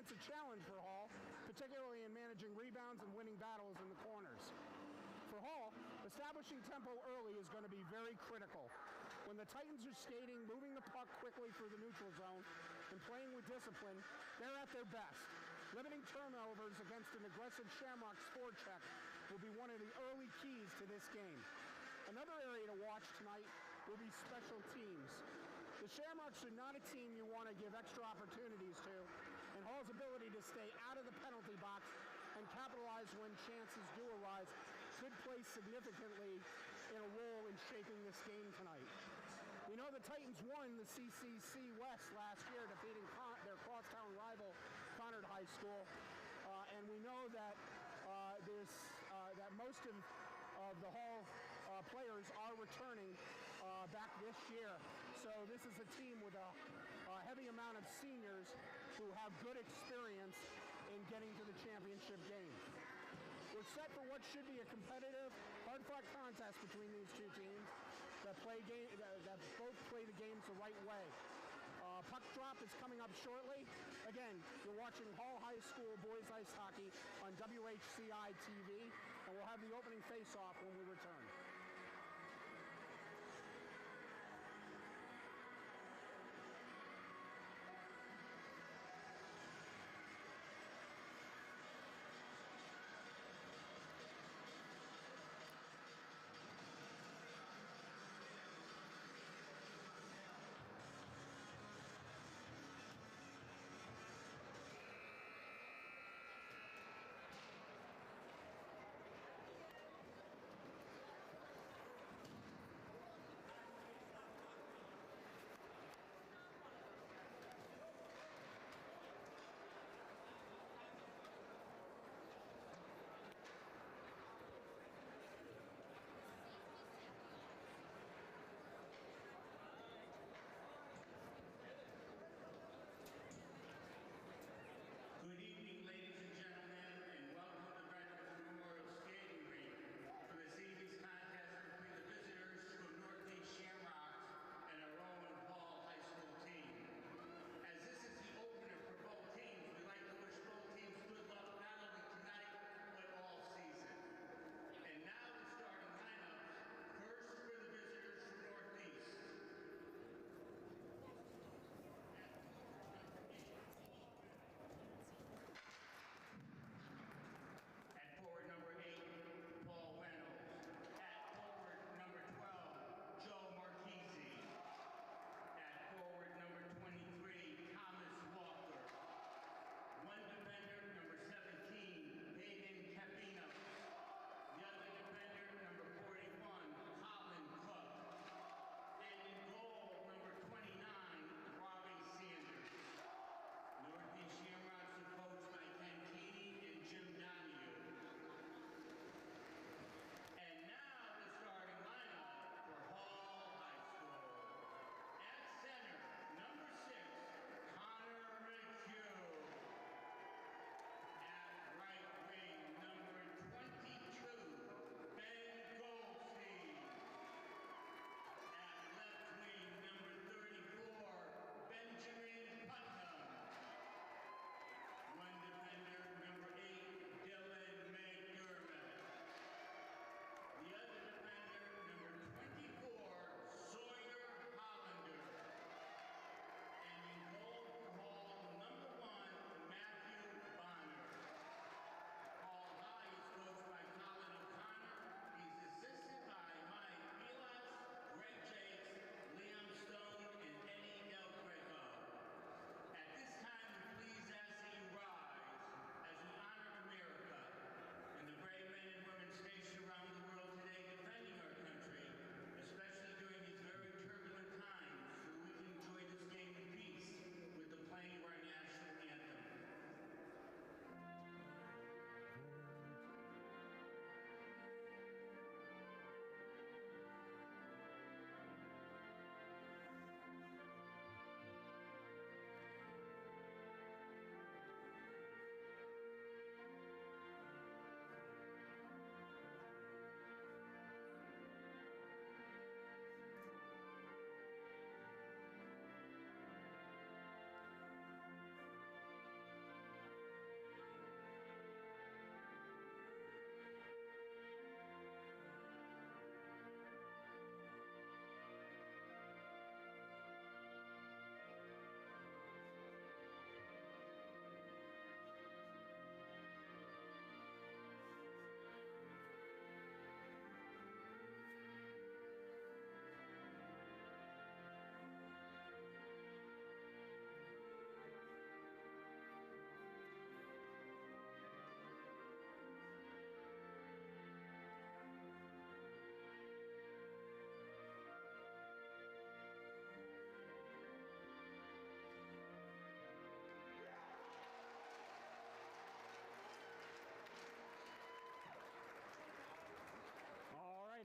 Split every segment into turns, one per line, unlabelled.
presents a challenge for Hall, particularly in managing rebounds and winning battles in the corners. For Hall, establishing tempo early is going to be very critical. When the Titans are skating, moving the puck quickly through the neutral zone, and playing with discipline, they're at their best. Limiting turnovers against an aggressive Shamrocks forecheck will be one of the early keys to this game. Another area to watch tonight will be special teams. The Shamrocks are not a team you want to give extra opportunities to, and Hall's ability to stay out of the penalty box and capitalize when chances do arise could play significantly in a role in shaping this game tonight. We know the Titans won the CCC West last year, defeating their crosstown rival, Conard High School, and we know that that most of the Hall players are returning back this year. So this is a team with a heavy amount of seniors who have good experience in getting to the championship game. We're set for what should be a competitive, hard-fought contest between these two teams that both play the games the right way. Puck drop is coming up shortly. Again, you're watching Hall High School boys ice hockey on WHCI TV, and we'll have the opening face-off when we return.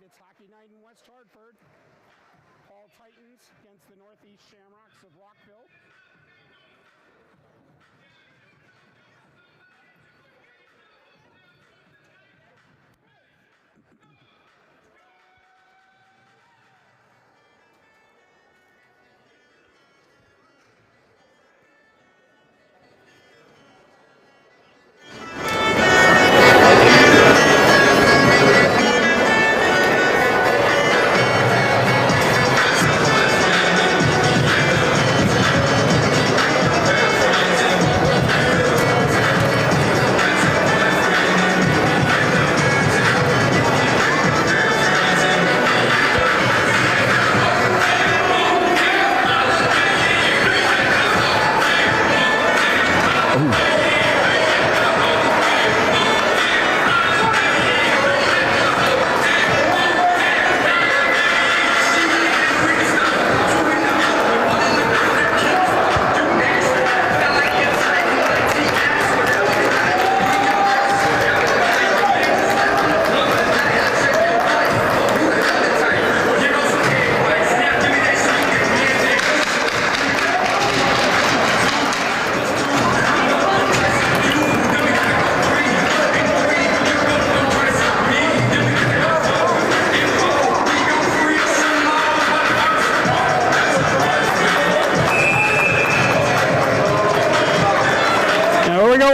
It's hockey night in West Hartford. Hall Titans against the Northeast Shamrocks of Rockville.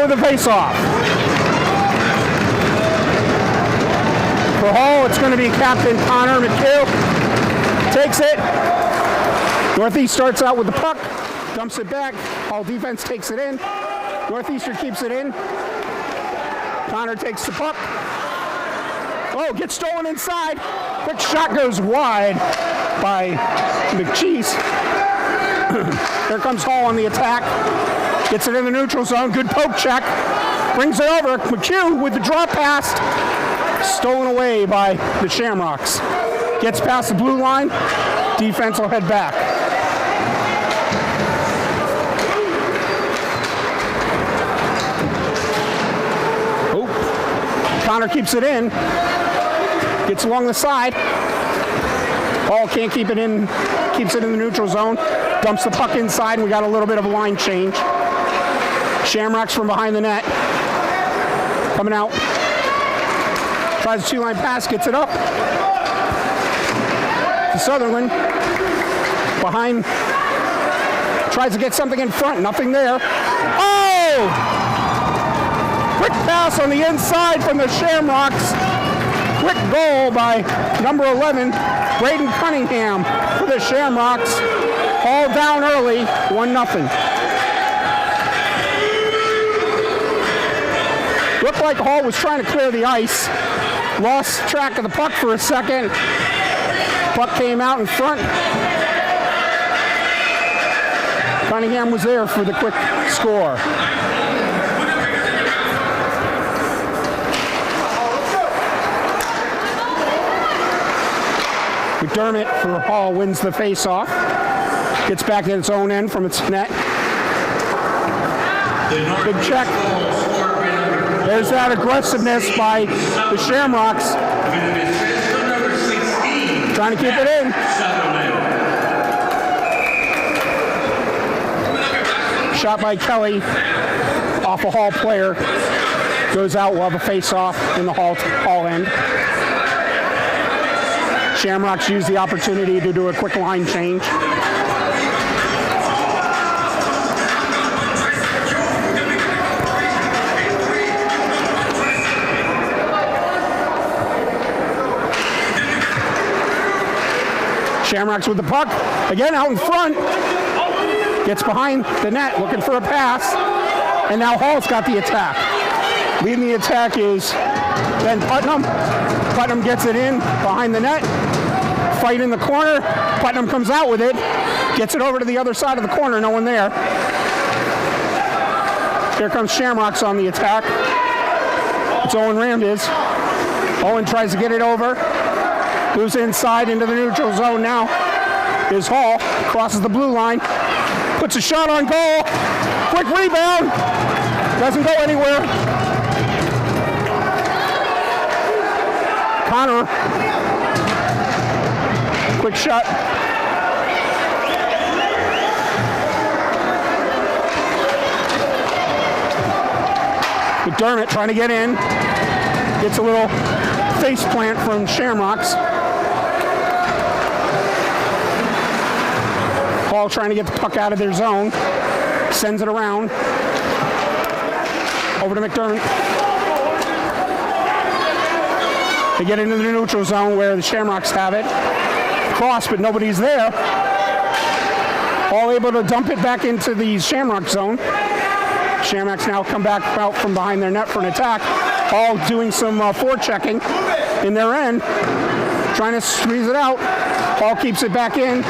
The face-off. For Hall, it's going to be Captain Connor McHugh. Takes it. Northeast starts out with the puck, dumps it back. Hall defense takes it in. Northeastern keeps it in. Connor takes the puck. Oh, gets stolen inside. Quick shot goes wide by McCheese. Here comes Hall on the attack. Gets it in the neutral zone. Good poke check. Brings it over. McHugh with the draw pass. Stolen away by the Shamrocks. Gets past the blue line. Defense will head back. Oh. Connor keeps it in. Gets along the side. Hall can't keep it in. Keeps it in the neutral zone. Dumps the puck inside. We got a little bit of a line change. Shamrocks from behind the net. Coming out. Tries a two-line pass, gets it up. To Sutherland. Behind. Tries to get something in front. Nothing there. Oh! Quick pass on the inside from the Shamrocks. Quick goal by number 11, Braden Cunningham for the Shamrocks. All down early, 1-0. Looked like Hall was trying to clear the ice. Lost track of the puck for a second. Puck came out in front. Cunningham was there for the quick score. McDermott for Hall wins the face-off. Gets back in its own end from its net. Good check. There's that aggressiveness by the Shamrocks. Trying to keep it in. Shot by Kelly off a Hall player. Goes out. We'll have a face-off in the Hall end. Shamrocks use the opportunity to do a quick line change. Shamrocks with the puck, again out in front, gets behind the net looking for a pass, and now Hall's got the attack. Leading the attack is Ben Putnam. Putnam gets it in behind the net, fight in the corner, Putnam comes out with it, gets it over to the other side of the corner, no one there. Here comes Shamrocks on the attack. It's Owen Ramdiz. Owen tries to get it over. Moves inside into the neutral zone now. Is Hall. Crosses the blue line. Puts a shot on goal. Quick rebound. Doesn't go anywhere. Connor Quick shot. McDermott trying to get in. Gets a little face plant from Shamrocks. Hall trying to get the puck out of their zone. Sends it around. Over to McDermott. They get into the neutral zone where the Shamrocks have it. Cross, but nobody's there. All able to dump it back into the Shamrock zone. Shamrocks now come back out from behind their net for an attack. All doing some forechecking in their end. Trying to squeeze it out. Hall keeps it back in.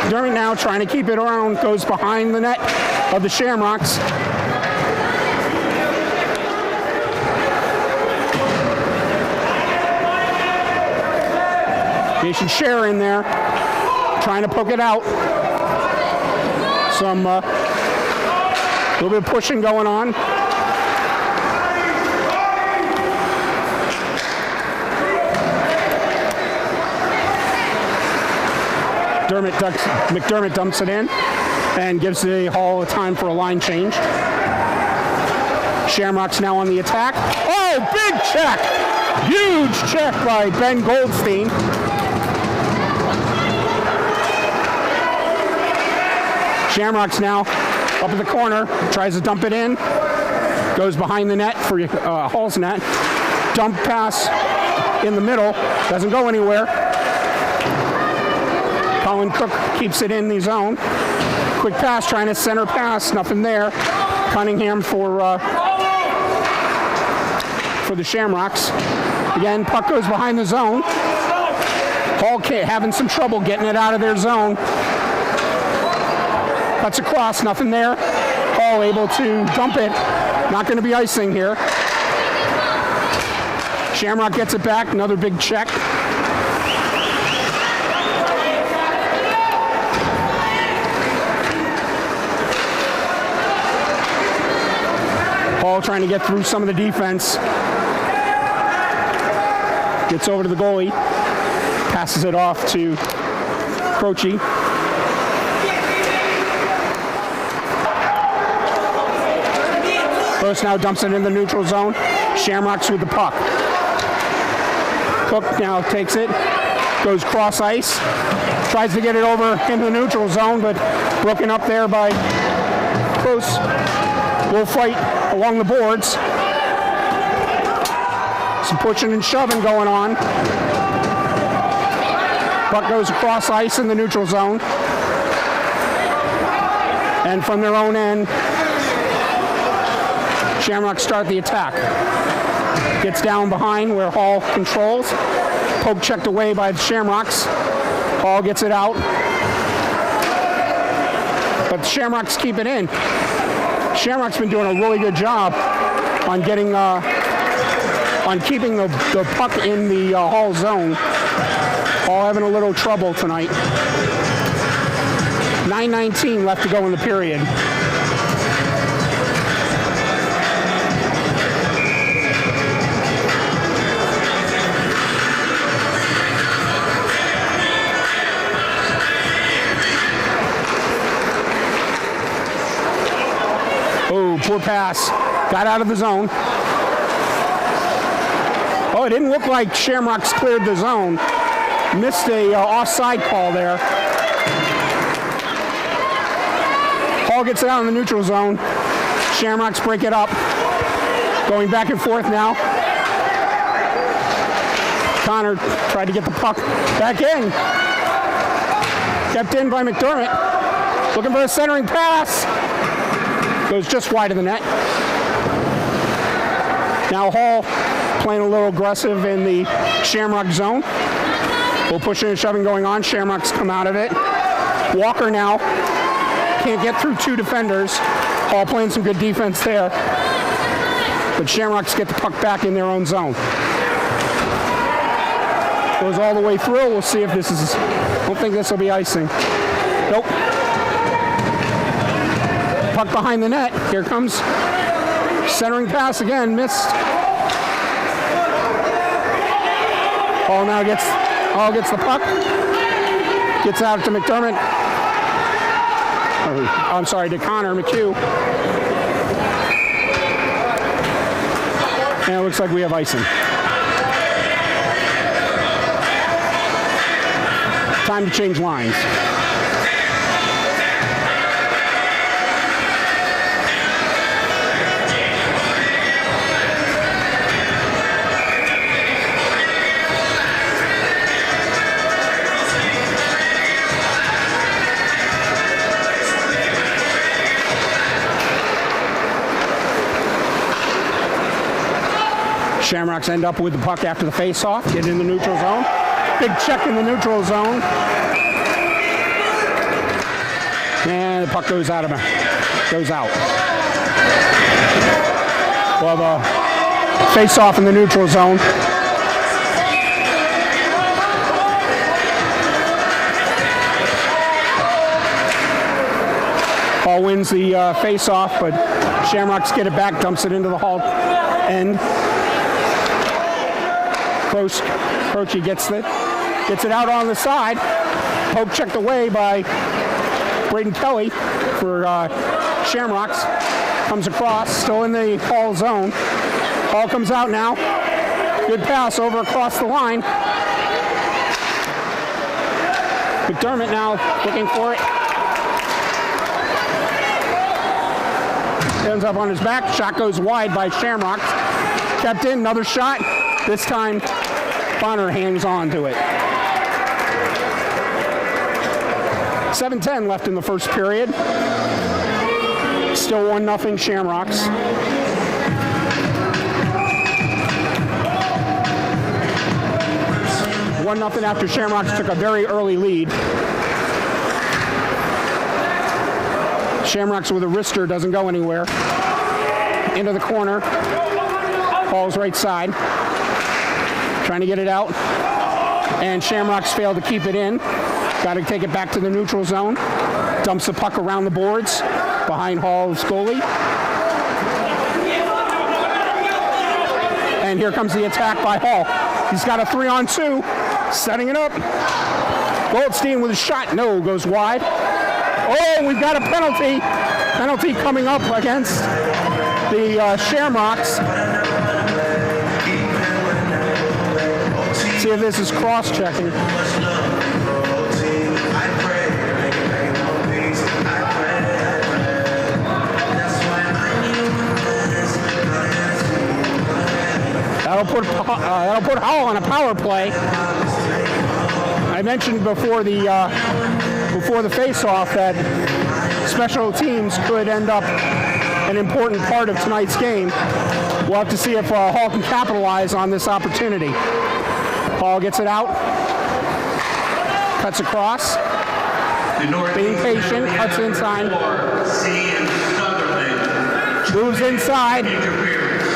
Dermott now trying to keep it around. Goes behind the net of the Shamrocks. Jason Scher in there, trying to poke it out. Some little bit of pushing going on. McDermott dumps it in and gives the Hall time for a line change. Shamrocks now on the attack. Oh, big check! Huge check by Ben Goldstein. Shamrocks now up in the corner, tries to dump it in, goes behind the net for Hall's net. Dump pass in the middle, doesn't go anywhere. Colin Cook keeps it in the zone. Quick pass, trying to center pass, nothing there. Cunningham for the Shamrocks. Again, puck goes behind the zone. Hall having some trouble getting it out of their zone. Cuts across, nothing there. Hall able to dump it. Not going to be icing here. Shamrock gets it back, another big check. Hall trying to get through some of the defense. Gets over to the goalie. Passes it off to Croce. Close now dumps it in the neutral zone. Shamrocks with the puck. Cook now takes it. Goes cross ice. Tries to get it over into the neutral zone, but broken up there by Close. Will fight along the boards. Some pushing and shoving going on. Puck goes across ice in the neutral zone. And from their own end, Shamrocks start the attack. Gets down behind where Hall controls. Poke checked away by the Shamrocks. Hall gets it out. But the Shamrocks keep it in. Shamrock's been doing a really good job on getting, on keeping the puck in the Hall zone. Hall having a little trouble tonight. 9:19 left to go in the period. Oh, poor pass. Got out of the zone. Oh, it didn't look like Shamrocks cleared the zone. Missed a offside call there. Hall gets it out in the neutral zone. Shamrocks break it up. Going back and forth now. Connor tried to get the puck back in. Kept in by McDermott. Looking for a centering pass. Goes just wide of the net. Now Hall playing a little aggressive in the Shamrock zone. We'll pushing and shoving going on. Shamrocks come out of it. Walker now can't get through two defenders. Hall playing some good defense there. But Shamrocks get the puck back in their own zone. Goes all the way through. We'll see if this is, I don't think this will be icing. Nope. Puck behind the net. Here comes centering pass again. Missed. Hall now gets Hall gets the puck. Gets out to McDermott. I'm sorry, to Connor McHugh. And it looks like we have icing. Time to change lines. Shamrocks end up with the puck after the face-off, get in the neutral zone. Big check in the neutral zone. And the puck goes out. We'll have a face-off in the neutral zone. Hall wins the face-off, but Shamrocks get it back, dumps it into the Hall end. Croce gets it out on the side. Poke checked away by Braden Kelly for Shamrocks. Comes across, still in the Hall zone. Hall comes out now. Good pass over across the line. McDermott now looking for it. Ends up on his back. Shot goes wide by Shamrocks. Kept in, another shot. This time, Bonner hangs on to it. 7:10 left in the first period. Still 1-0 Shamrocks. One nothing after Shamrocks took a very early lead. Shamrocks with a wrister, doesn't go anywhere. Into the corner. Hall's right side. Trying to get it out. And Shamrocks failed to keep it in. Got to take it back to the neutral zone. Dumps the puck around the boards behind Hall's goalie. And here comes the attack by Hall. He's got a 3-on-2. Setting it up. Goldstein with a shot. No, goes wide. Oh, we've got a penalty. Penalty coming up against the Shamrocks. See if this is cross-checking. That'll put Hall on a power play. I mentioned before the face-off that special teams could end up an important part of tonight's game. We'll have to see if Hall can capitalize on this opportunity. Hall gets it out, cuts across, being patient, cuts inside, moves inside,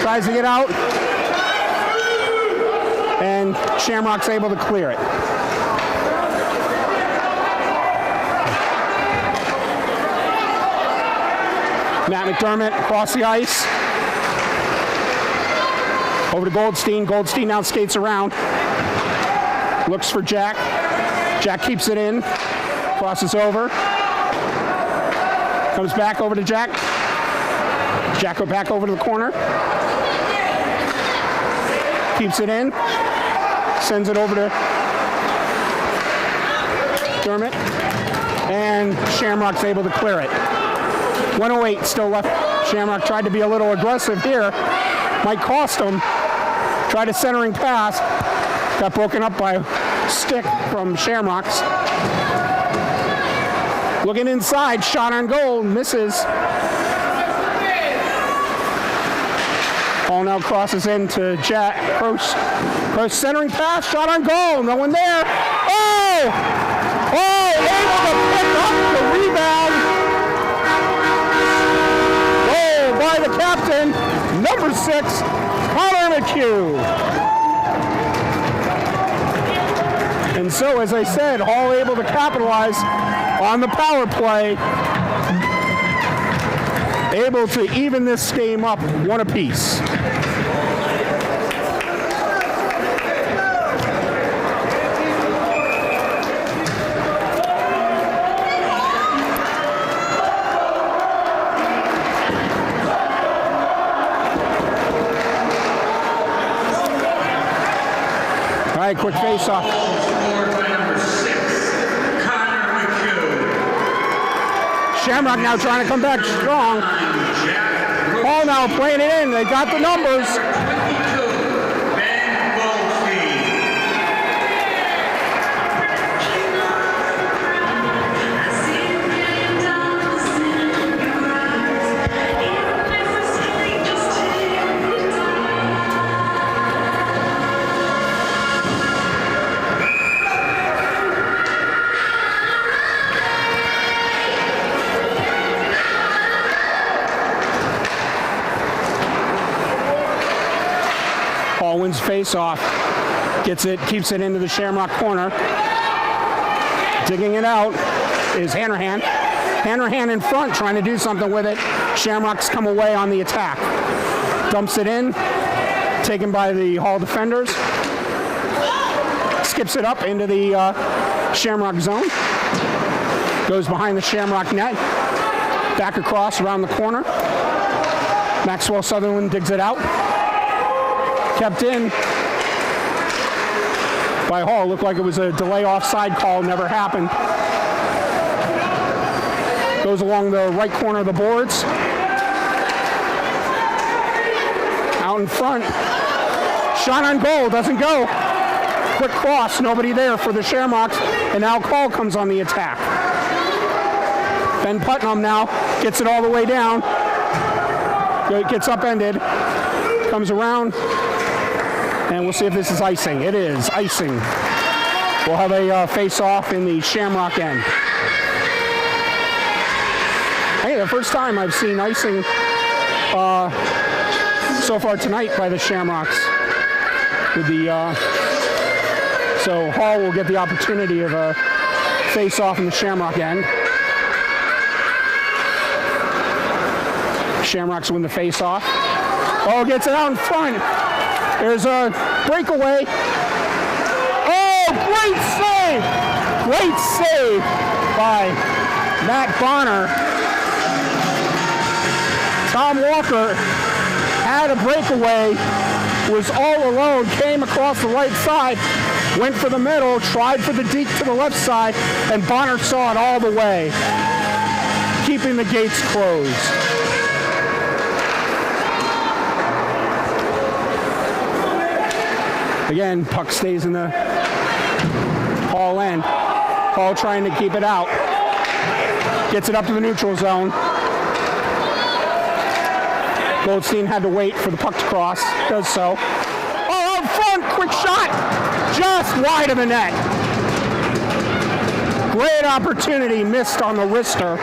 tries to get out, and Shamrock's able to clear it. Matt McDermott across the ice. Over to Goldstein. Goldstein now skates around. Looks for Jack. Jack keeps it in. Crosses over. Comes back over to Jack. Jack go back over to the corner. Keeps it in. Sends it over to McDermott. And Shamrock's able to clear it. 1:08 still left. Shamrock tried to be a little aggressive here. Might cost him. Tried a centering pass. Got broken up by a stick from Shamrocks. Looking inside. Shot on goal. Misses. Hall now crosses into Jack. Croce centering pass. Shot on goal. No one there. Oh! Oh! Able to pick up the rebound. By the captain, number 6, Connor McHugh. And so, as I said, Hall able to capitalize on the power play. Able to even this game up 1 apiece. right, quick face-off. Shamrock now trying to come back strong. Hall now playing it in. They got the numbers. Hall wins face-off, gets it, keeps it into the Shamrock corner. Digging it out is Hanrahan. Hanrahan in front, trying to do something with it. Shamrocks come away on the attack. Dumps it in, taken by the Hall defenders. Skips it up into the Shamrock zone. Goes behind the Shamrock net. Back across around the corner. Maxwell Sutherland digs it out. Kept in by Hall. Looked like it was a delay offside call. Never happened. Goes along the right corner of the boards. Out in front. Shot on goal. Doesn't go. Quick cross. Nobody there for the Shamrocks. And now Call comes on the attack. Ben Putnam now gets it all the way down. Gets upended. Comes around. And we'll see if this is icing. It is icing. We'll have a face-off in the Shamrock end. Hey, the first time I've seen icing so far tonight by the Shamrocks. With the so Hall will get the opportunity of a face-off in the Shamrock end. Shamrocks win the face-off. Oh, gets it out in front. There's a breakaway. Oh, great save! Great save by Matt Bonner. Tom Walker had a breakaway, was all alone, came across the right side, went for the middle, tried for the deke to the left side, and Bonner saw it all the way, keeping the gates closed. Again, puck stays in the Hall end. Hall trying to keep it out. Gets it up to the neutral zone. Goldstein had to wait for the puck to cross. Does so. Oh, out front! Quick shot! Just wide of the net. Great opportunity missed on the wrister.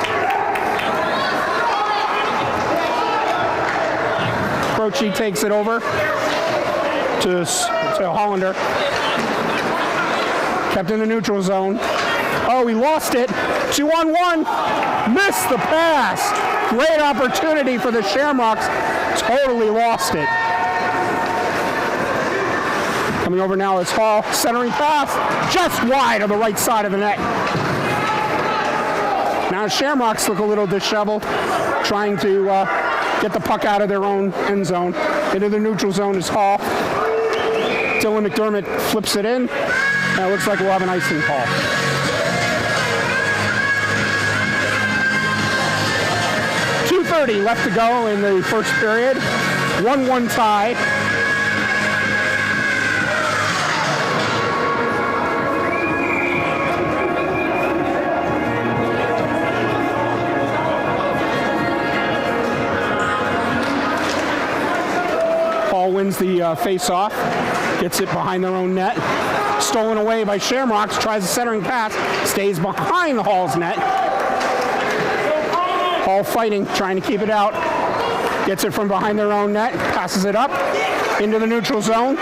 Croce takes it over to Hollander. Kept in the neutral zone. Oh, he lost it. 2-on-1. Missed the pass. Great opportunity for the Shamrocks. Totally lost it. Coming over now is Hall. Centering pass. Just wide of the right side of the net. Now Shamrocks look a little disheveled. Trying to get the puck out of their own end zone. Into the neutral zone is Hall. Dylan McDermott flips it in. Now it looks like we'll have an icing call. .2:30 left to go in the first period. 1-1 tie. Hall wins the face-off. Gets it behind their own net. Stolen away by Shamrocks. Tries a centering pass. Stays behind the Hall's net. Hall fighting, trying to keep it out. Gets it from behind their own net. Passes it up into the neutral zone.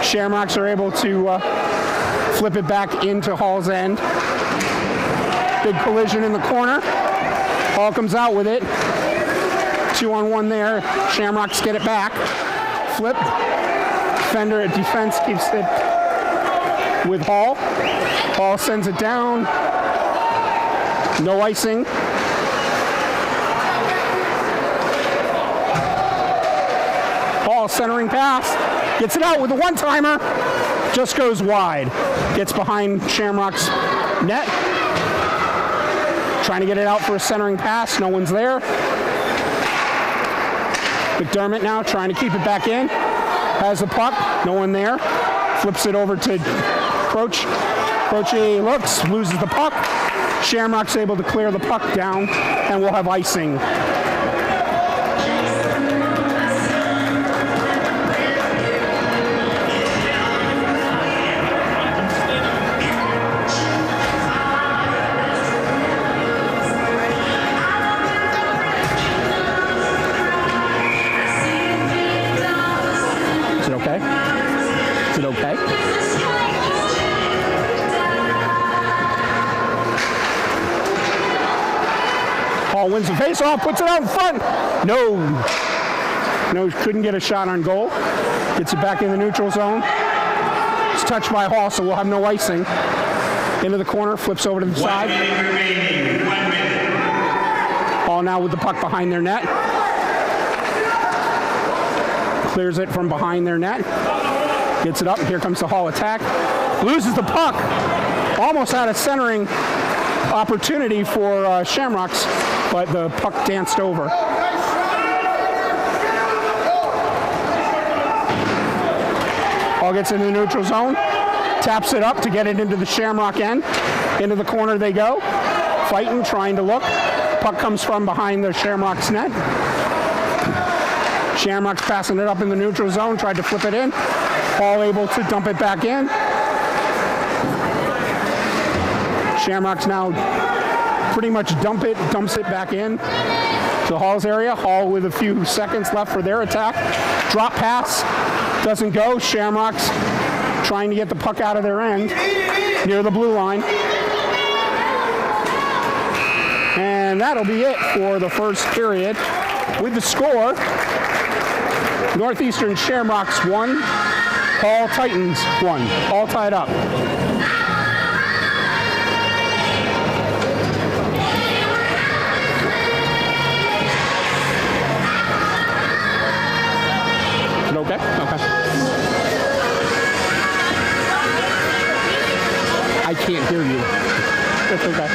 Shamrocks are able to flip it back into Hall's end. Big collision in the corner. Hall comes out with it. 2-on-1 there. Shamrocks get it back. Flip. Defender at defense keeps it with Hall. Hall sends it down. No icing. Hall centering pass. Gets it out with a one-timer. Just goes wide. Gets behind Shamrocks' net. Trying to get it out for a centering pass. No one's there. McDermott now trying to keep it back in. Has the puck. No one there. Flips it over to Croce. Croce looks, loses the puck. Shamrock's able to clear the puck down, and we'll have icing. Is it okay? Is it okay? Hall wins the face-off, puts it out in front. No, couldn't get a shot on goal. Gets it back in the neutral zone. It's touched by Hall, so we'll have no icing. Into the corner, flips over to the side.
1 minute remaining. 1 minute.
Hall now with the puck behind their net. Clears it from behind their net. Gets it up. Here comes the Hall attack. Loses the puck. Almost had a centering opportunity for Shamrocks, but the puck danced over. Hall gets into the neutral zone. Taps it up to get it into the Shamrock end. Into the corner they go. Fighting, trying to look. Puck comes from behind the Shamrocks net. Shamrocks passing it up in the neutral zone, tried to flip it in. Hall able to dump it back in. Shamrocks now pretty much dumps it back in to Hall's area. Hall with a few seconds left for their attack. Drop pass, doesn't go. Shamrocks trying to get the puck out of their end near the blue line. And that'll be it for the first period. With the score, Northeastern Shamrocks 1, Hall Titans 1. All tied up. Is it okay? Okay. I can't hear you. It's okay.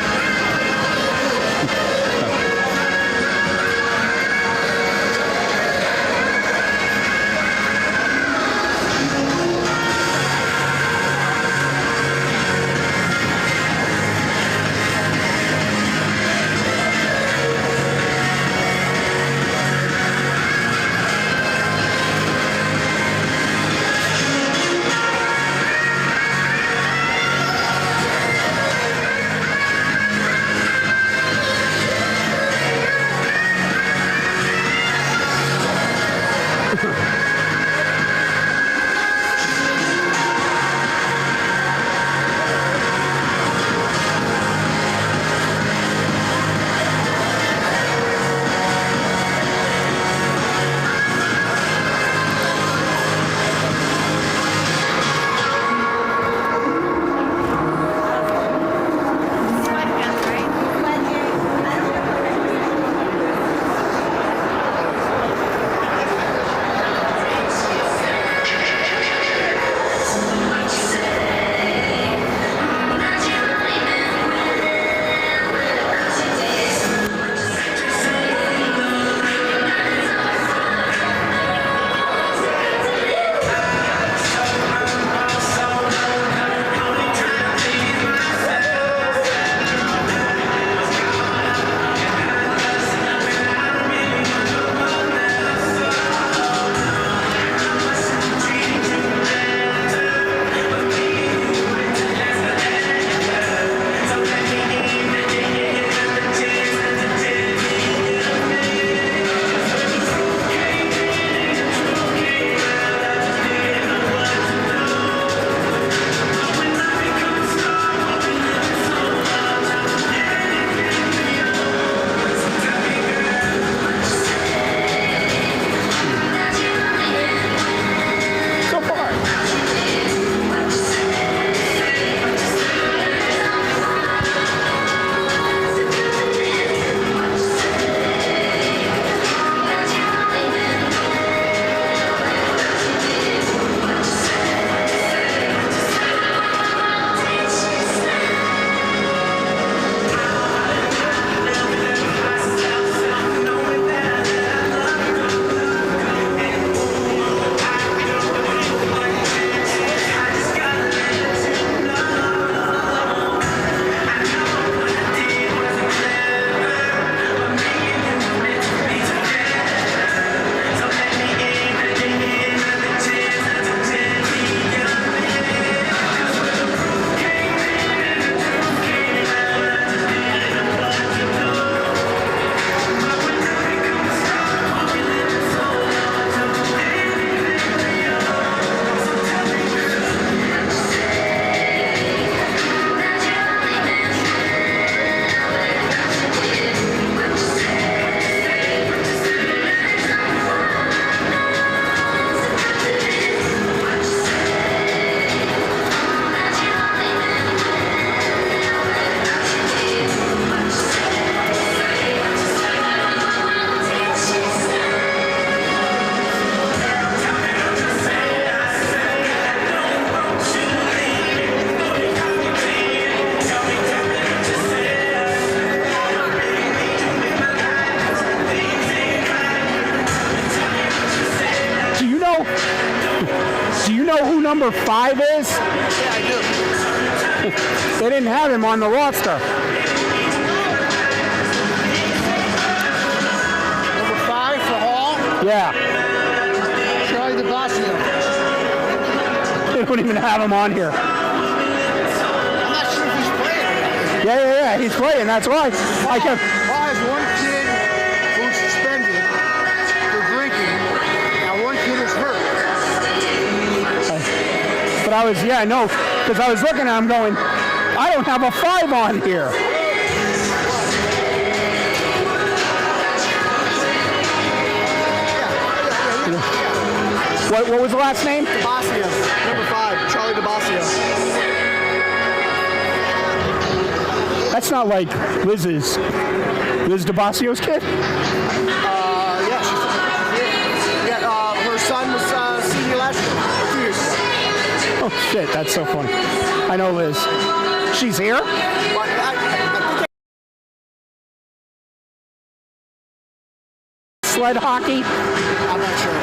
know who number 5 is?
Yeah, I do.
They didn't have him on the roster.
Number 5 for Hall.
Yeah.
Charlie DeBlasio.
They don't even have him on here.
I'm not sure if he's playing.
Yeah. He's playing. That's why. I kept.
Hall has one kid who's suspended for drinking, and one kid is hurt.
But I was, because I was looking at him going, I don't have a 5 on here. What was the last name?
DeBlasio, number 5, Charlie DeBlasio.
That's not like Liz DeBasio's kid?
Yeah, her son was senior last year, 2 years ago.
Oh shit, that's so funny. I know Liz. She's here?
But I think
Sled hockey?
I'm not sure.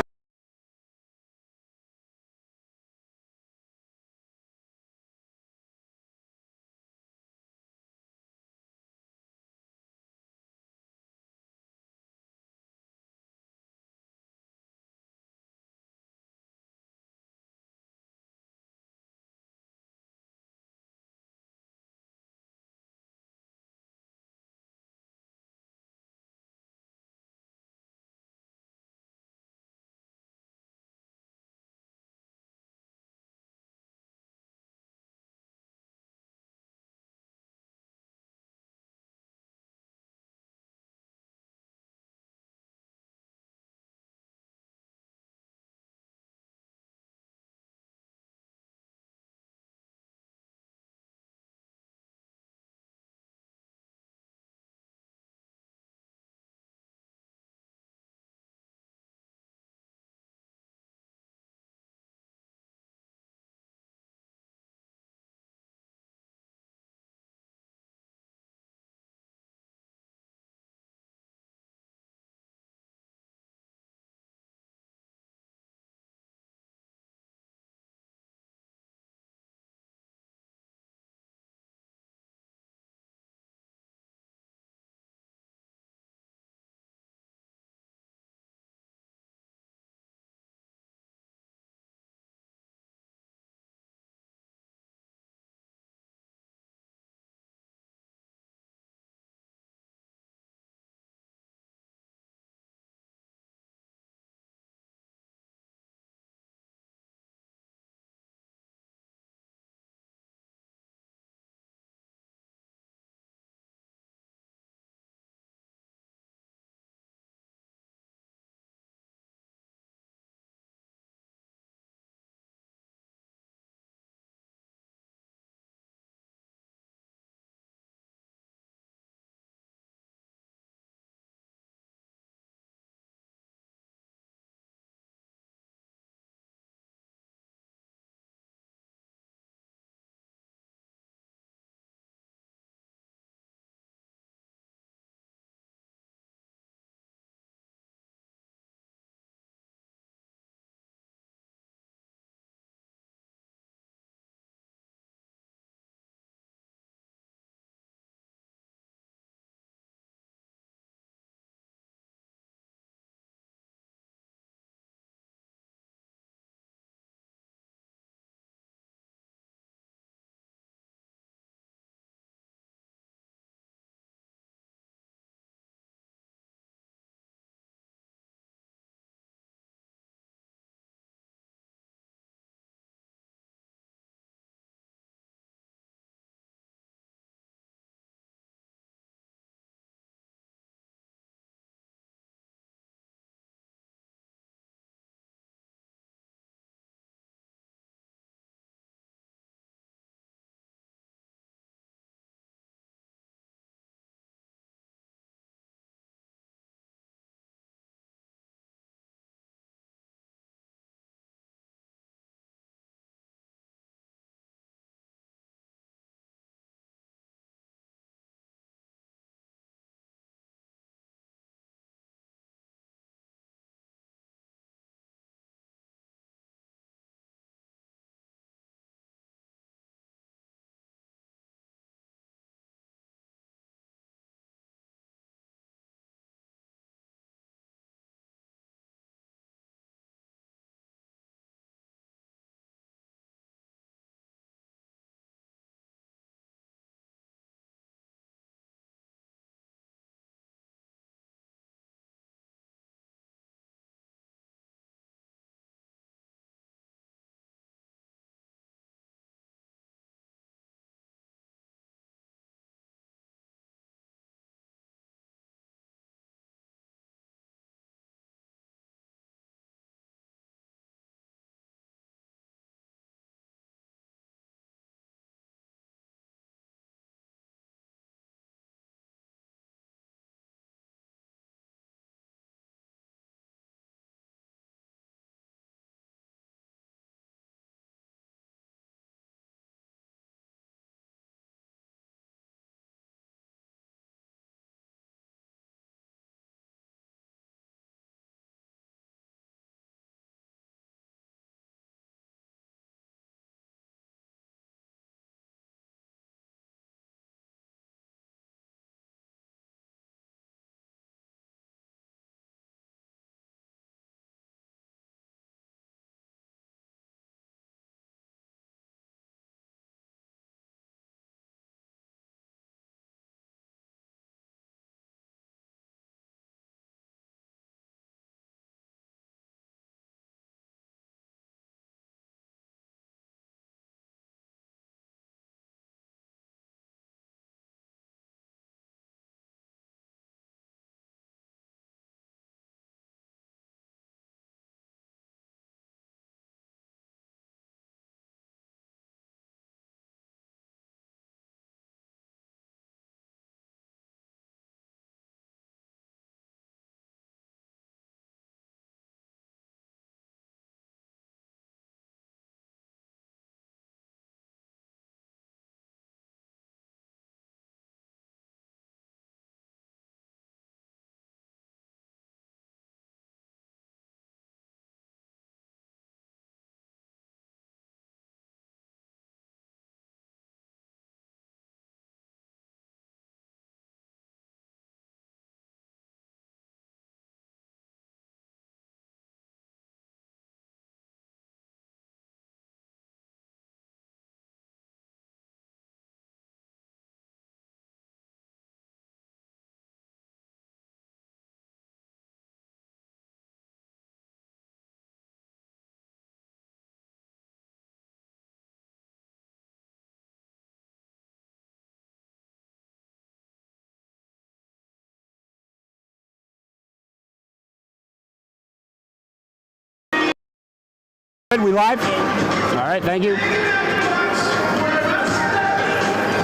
Good, we live? All right, thank you.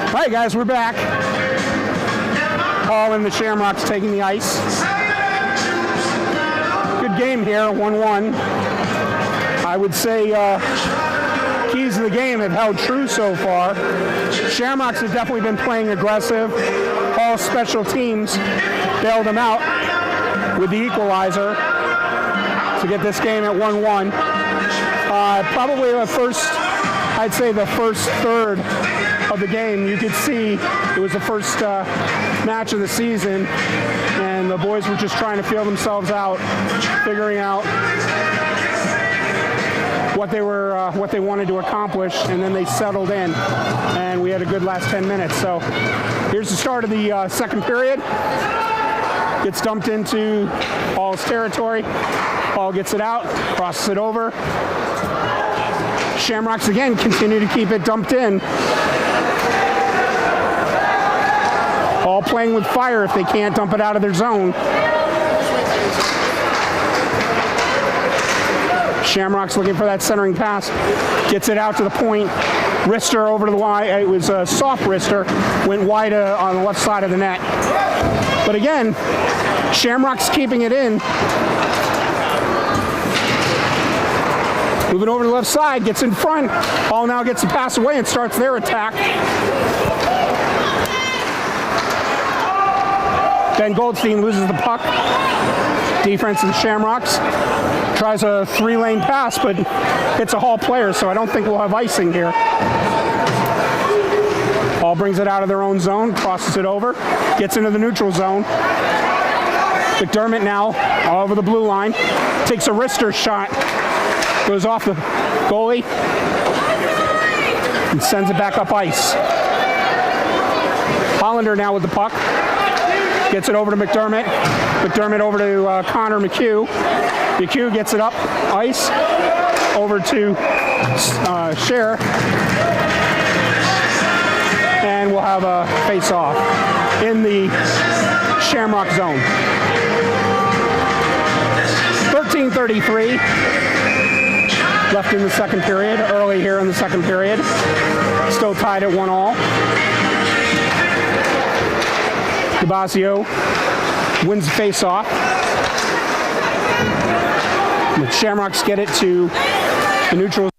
All right, guys, we're back. Hall and the Shamrocks taking the ice. Good game here, 1-1. I would say keys to the game have held true so far. Shamrocks have definitely been playing aggressive. Hall special teams bailed them out with the equalizer to get this game at 1-1. Probably the first third of the game, you could see it was the first match of the season, and the boys were just trying to feel themselves out, figuring out what they wanted to accomplish, and then they settled in, and we had a good last 10 minutes. So here's the start of the second period. Gets dumped into Hall's territory. Hall gets it out, crosses it over. Shamrocks again continue to keep it dumped in. All playing with fire if they can't dump it out of their zone. Shamrocks looking for that centering pass. Gets it out to the point. Wrister over to the wide. It was a soft wrister. Went wide on the left side of the net. But again, Shamrocks keeping it in. Moving over to the left side, gets in front. Hall now gets the pass away and starts their attack. Ben Goldstein loses the puck. Defense of the Shamrocks. Tries a 3-lane pass, but hits a Hall player, so I don't think we'll have icing here. Hall brings it out of their own zone, crosses it over, gets into the neutral zone. McDermott now all over the blue line. Takes a wrister shot. Goes off the goalie and sends it back up ice. Hollander now with the puck. Gets it over to McDermott. McDermott over to Connor McHugh. McHugh gets it up ice. Over to Scher. And we'll have a face-off in the Shamrock zone. 13:33. Left in the second period, early here in the second period. Still tied at 1-1. DeBasio wins the face-off. The Shamrocks get it to the neutral.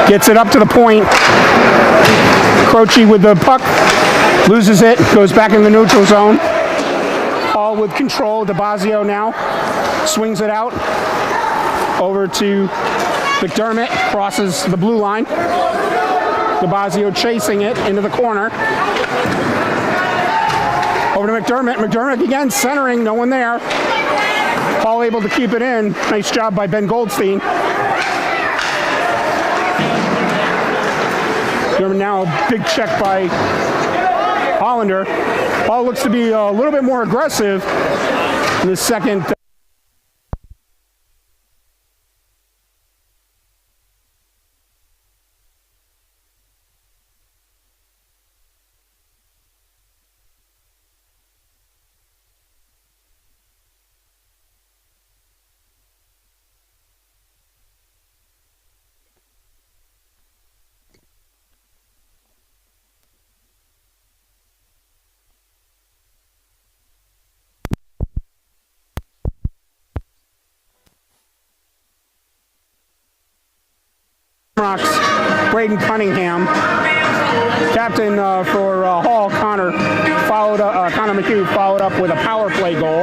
Gets it up to the point. Croce with the puck. Loses it. Goes back in the neutral zone. All with control. DeBasio now. Swings it out. Over to McDermott. Crosses the blue line. DeBasio chasing it into the corner. Over to McDermott. McDermott again centering. No one there. Hall able to keep it in. Nice job by Ben Goldstein. Now a big check by Hollander. Hall looks to be a little bit more aggressive in the second. Braden Cunningham, captain for Hall, Connor McHugh followed up with a power play goal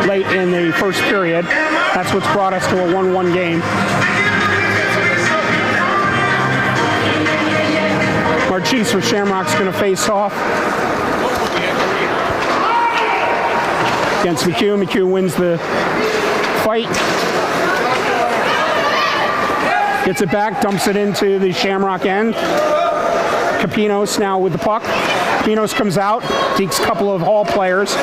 late in the first period. That's what's brought us to a 1-1 game. Marchese for Shamrocks going to face off against McHugh. McHugh wins the fight. Gets it back, dumps it into the Shamrock end. Capinos now with the puck. Capinos comes out, dekes a couple of Hall players,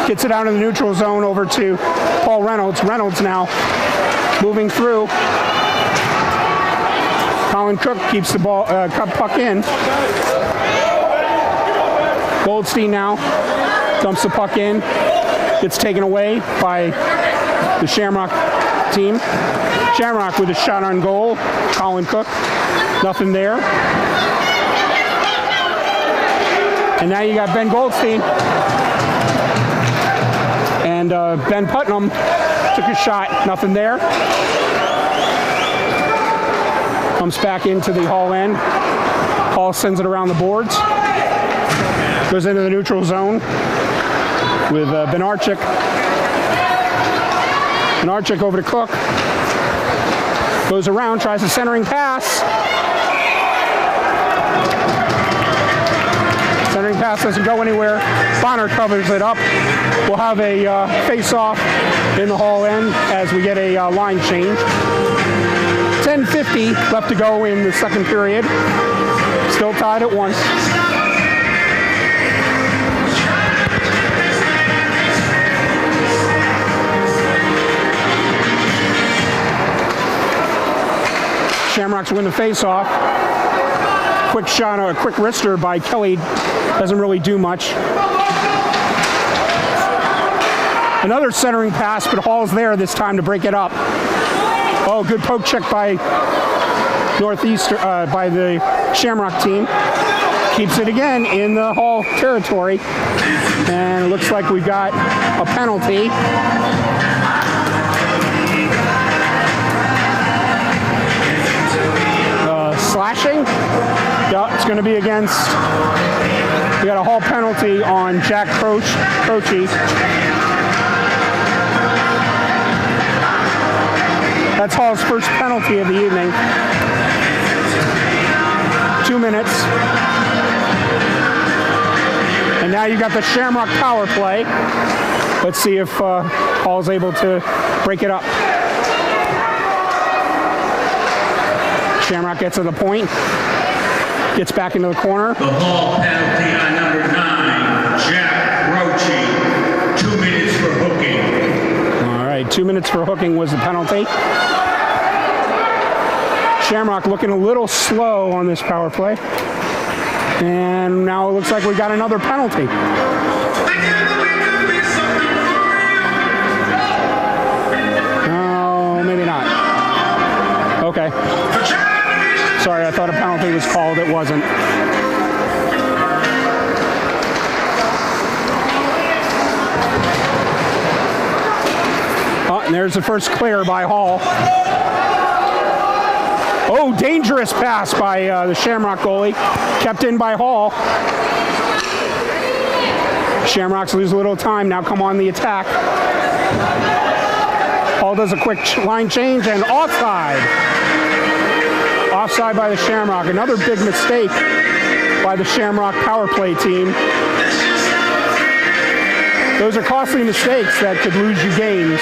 gets it out in the neutral zone over to Paul Reynolds. Reynolds now moving through. Colin Cook keeps the ball, puck in. Goldstein now dumps the puck in. Gets taken away by the Shamrock team. Shamrock with a shot on goal. Colin Cook, nothing there. And now you got Ben Goldstein. And Ben Putnam took a shot, nothing there. Comes back into the Hall end. Hall sends it around the boards. Goes into the neutral zone with Benarchik. Benarchik over to Cook. Goes around, tries a centering pass. Centering pass doesn't go anywhere. Bonner covers it up. We'll have a face-off in the Hall end as we get a line change. 10:50 left to go in the second period. Still tied at 1. Shamrocks win the face-off. Quick shot, a quick wrister by Kelly. Doesn't really do much. Another centering pass, but Hall's there this time to break it up. Oh, good poke check by by the Shamrock team. Keeps it again in the Hall territory. And it looks like we've got a penalty. Slashing. Yeah, it's going to be against. We got a Hall penalty on Jack Croce. That's Hall's first penalty of the evening. 2 minutes. And now you got the Shamrock power play. Let's see if Hall's able to break it up. Shamrock gets to the point. Gets back into the corner.
The Hall penalty on number 9, Jack Croce. 2 minutes for hooking.
All right, 2 minutes for hooking was the penalty. Shamrock looking a little slow on this power play. And now it looks like we got another penalty. Oh, maybe not. Okay. Sorry, I thought a penalty was called. It wasn't. Oh, and there's the first clear by Hall. Oh, dangerous pass by the Shamrock goalie. Kept in by Hall. Shamrocks lose a little time. Now come on the attack. Hall does a quick line change and offside. Offside by the Shamrock. Another big mistake by the Shamrock power play team. Those are costly mistakes that could lose you games.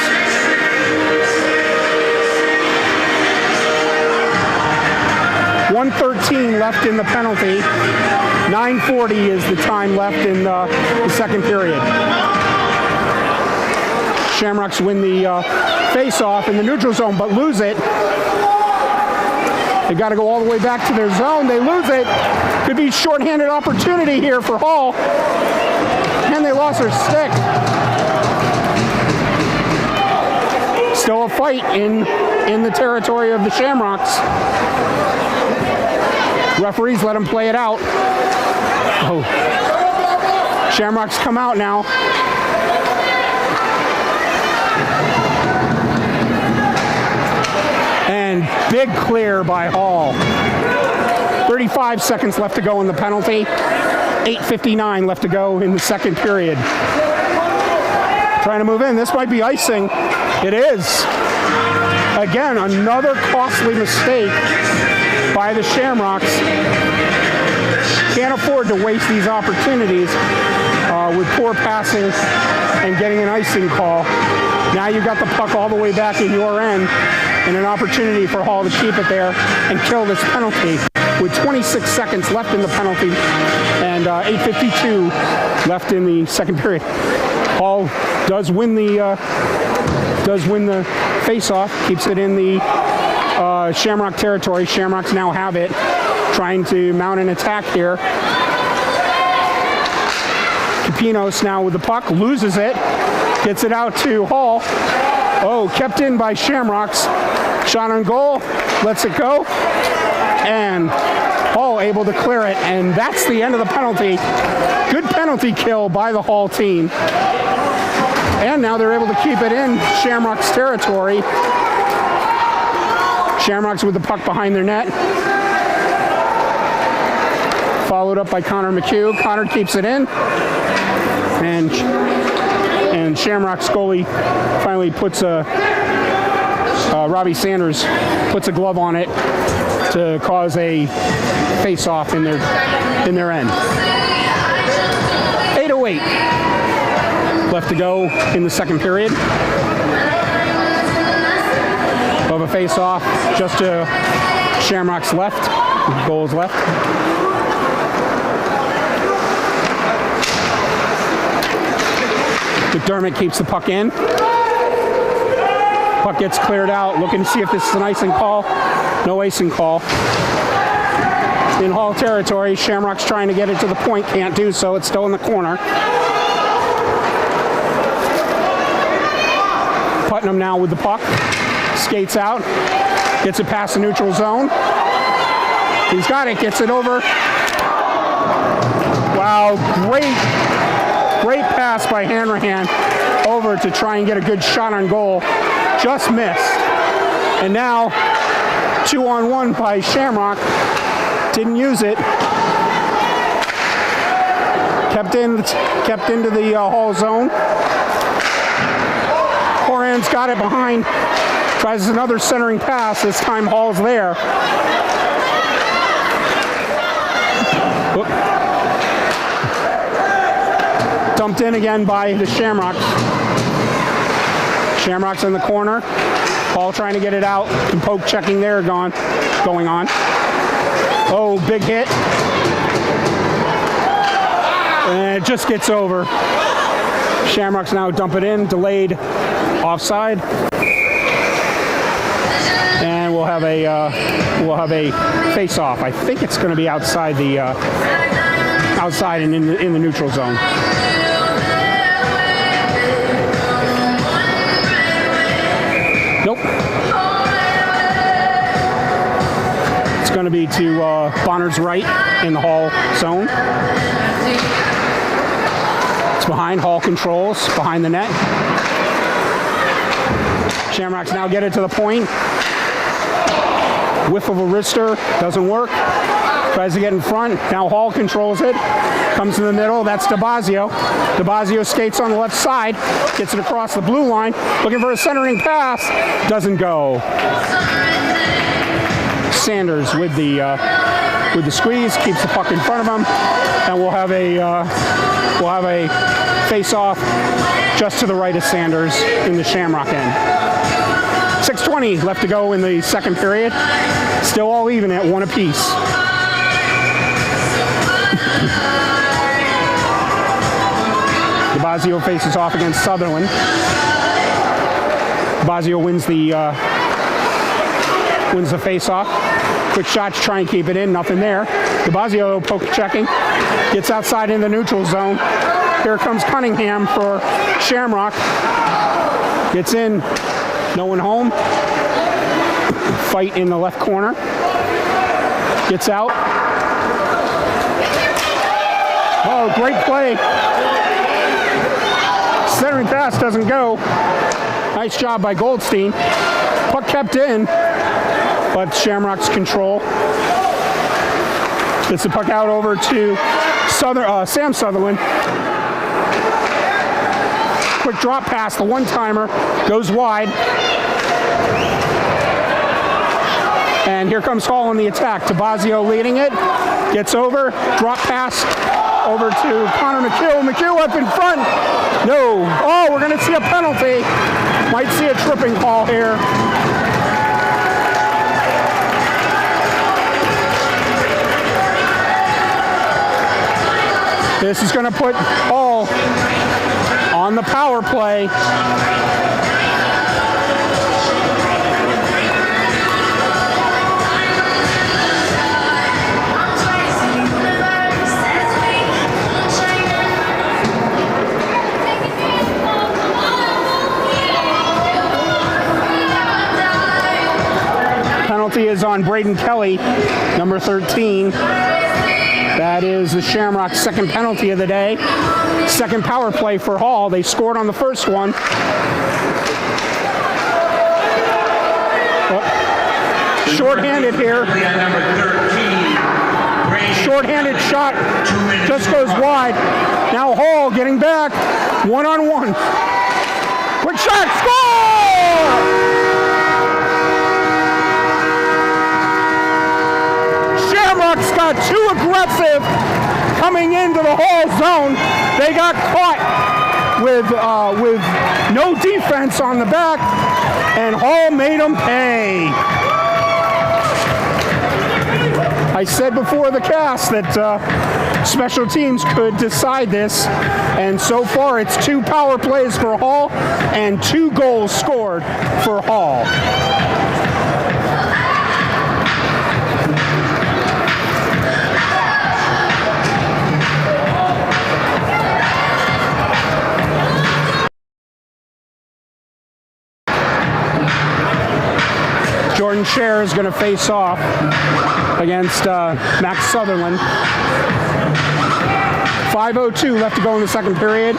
.113 left in the penalty. 9:40 is the time left in the second period. Shamrocks win the face-off in the neutral zone, but lose it. They got to go all the way back to their zone. They lose it. Could be shorthanded opportunity here for Hall. And they lost their stick. Still a fight in the territory of the Shamrocks. Referees let them play it out. Oh. Shamrocks come out now. And big clear by Hall. 35 seconds left to go in the penalty. 8:59 left to go in the second period. Trying to move in. This might be icing. It is. Again, another costly mistake by the Shamrocks. Can't afford to waste these opportunities with poor passing and getting an icing call. Now you got the puck all the way back in your end and an opportunity for Hall to keep it there and kill this penalty. with 26 seconds left in the penalty and 8:52 left in the second period. Hall does win the face-off, keeps it in the Shamrock territory. Shamrocks now have it, trying to mount an attack here. Capinos now with the puck, loses it, gets it out to Hall. Oh, kept in by Shamrocks. Shot on goal, lets it go, and Hall able to clear it, and that's the end of the penalty. Good penalty kill by the Hall team. And now they're able to keep it in Shamrocks territory. Shamrocks with the puck behind their net. Followed up by Connor McHugh. Connor keeps it in. And Shamrocks goalie finally puts Robbie Sanders puts a glove on it to cause a face-off in their end. 8:08 left to go in the second period. Of a face-off just to Shamrock's left. Goals left. McDermott keeps the puck in. Puck gets cleared out. Looking to see if this is an icing call. No icing call. In Hall territory, Shamrock's trying to get it to the point. Can't do so. It's still in the corner. Putnam now with the puck. Skates out. Gets it past the neutral zone. He's got it. Gets it over. Wow. Great pass by Hanrahan over to try and get a good shot on goal. Just missed. And now 2-on-1 by Shamrock. Didn't use it. Kept into the Hall zone. Horan's got it behind. Tries another centering pass. This time Hall's there. Oop. Dumped in again by the Shamrocks. Shamrocks in the corner. Hall trying to get it out. And poke checking there going on. Oh, big hit. And it just gets over. Shamrocks now dump it in. Delayed offside. And we'll have a face-off. I think it's going to be outside and in the neutral zone. Nope. It's going to be to Bonner's right in the Hall zone. It's behind. Hall controls behind the net. Shamrocks now get it to the point. Whiff of a wrister, doesn't work. Tries to get in front. Now Hall controls it. Comes in the middle. That's DeBazio. DeBazio skates on the left side. Gets it across the blue line. Looking for a centering pass. Doesn't go. Sanders with the squeeze. Keeps the puck in front of him. And we'll have a face-off just to the right of Sanders in the Shamrock end. 6:20 left to go in the second period. Still all even at 1 apiece. DeBazio faces off against Sutherland. DeBazio wins the face-off. Quick shot to try and keep it in. Nothing there. DeBazio poke checking. Gets outside in the neutral zone. Here comes Cunningham for Shamrock. Gets in. No one home. Fight in the left corner. Gets out. Oh, great play. Centering pass doesn't go. Nice job by Goldstein. Puck kept in, but Shamrock's control. Gets the puck out over to Sam Sutherland. Quick drop pass, the one-timer, goes wide. And here comes Hall on the attack. DeBazio leading it, gets over, drop pass over to Connor McHugh. McHugh up in front. No. Oh, we're going to see a penalty. Might see a tripping call here. This is going to put Hall on the power play. Penalty is on Braden Kelly, number 13. That is the Shamrocks' second penalty of the day. Second power play for Hall. They scored on the first one. Oh. Short-handed here. Short-handed shot just goes wide. Now Hall getting back. One-on-one. Quick shot. Score! Shamrocks got too aggressive coming into the Hall zone. They got caught with no defense on the back, and Hall made them pay. I said before the cast that special teams could decide this, and so far it's 2 power plays for Hall and 2 goals scored for Hall. Jordan Scher is going to face off against Max Sutherland. 5:02 left to go in the second period,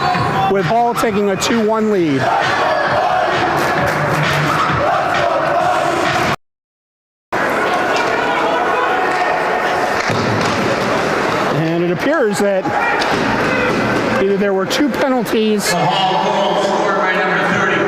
with Hall taking a 2-1 lead. And it appears that either there were 2 penalties.
The Hall goal scored by number 34.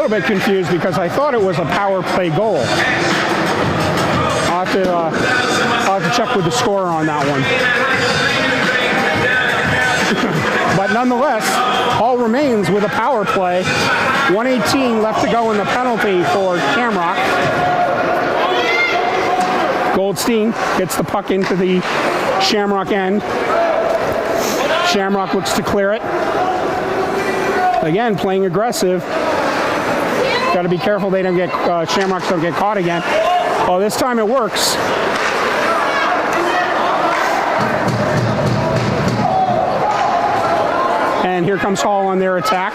Bit confused because I thought it was a power play goal. I'll have to check with the scorer on that one. But nonetheless, Hall remains with a power play. 1:18 left to go in the penalty for Shamrock. Goldstein gets the puck into the Shamrock end. Shamrock looks to clear it. Again, playing aggressive. Got to be careful they don't get Shamrocks don't get caught again. Oh, this time it works. And here comes Hall on their attack.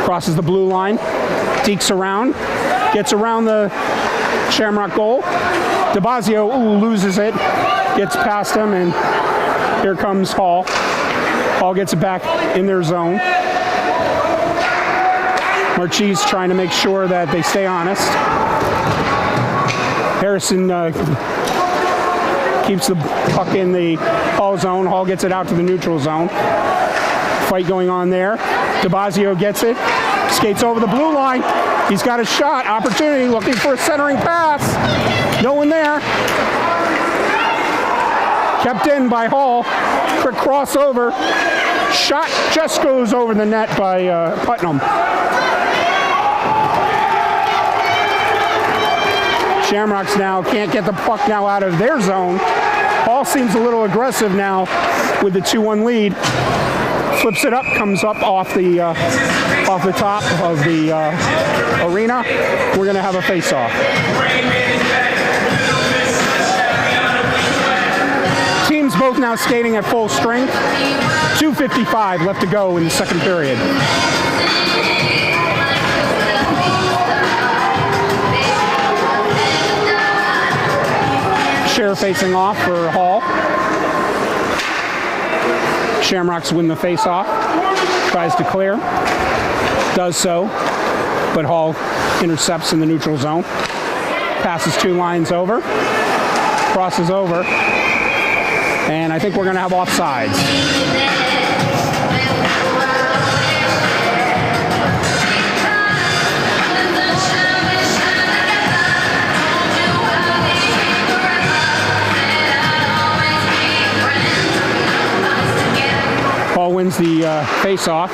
Crosses the blue line, dekes around, gets around the Shamrock goal. DeBazio loses it, gets past him, and here comes Hall. Hall gets it back in their zone. Marchese trying to make sure that they stay honest. Harrison keeps the puck in the Hall zone. Hall gets it out to the neutral zone. Fight going on there. DeBazio gets it, skates over the blue line. He's got a shot, opportunity, looking for a centering pass. No one there. Kept in by Hall. Quick crossover. Shot just goes over the net by Putnam. Shamrocks now can't get the puck now out of their zone. Hall seems a little aggressive now with the 2-1 lead. Flips it up, comes up off the top of the arena. We're going to have a face-off. Teams both now skating at full strength. 2:55 left to go in the second period. Scher facing off for Hall. Shamrocks win the face-off. Tries to clear. Does so, but Hall intercepts in the neutral zone. Passes 2 lines over. Crosses over. And I think we're going to have offsides. Hall wins the face-off.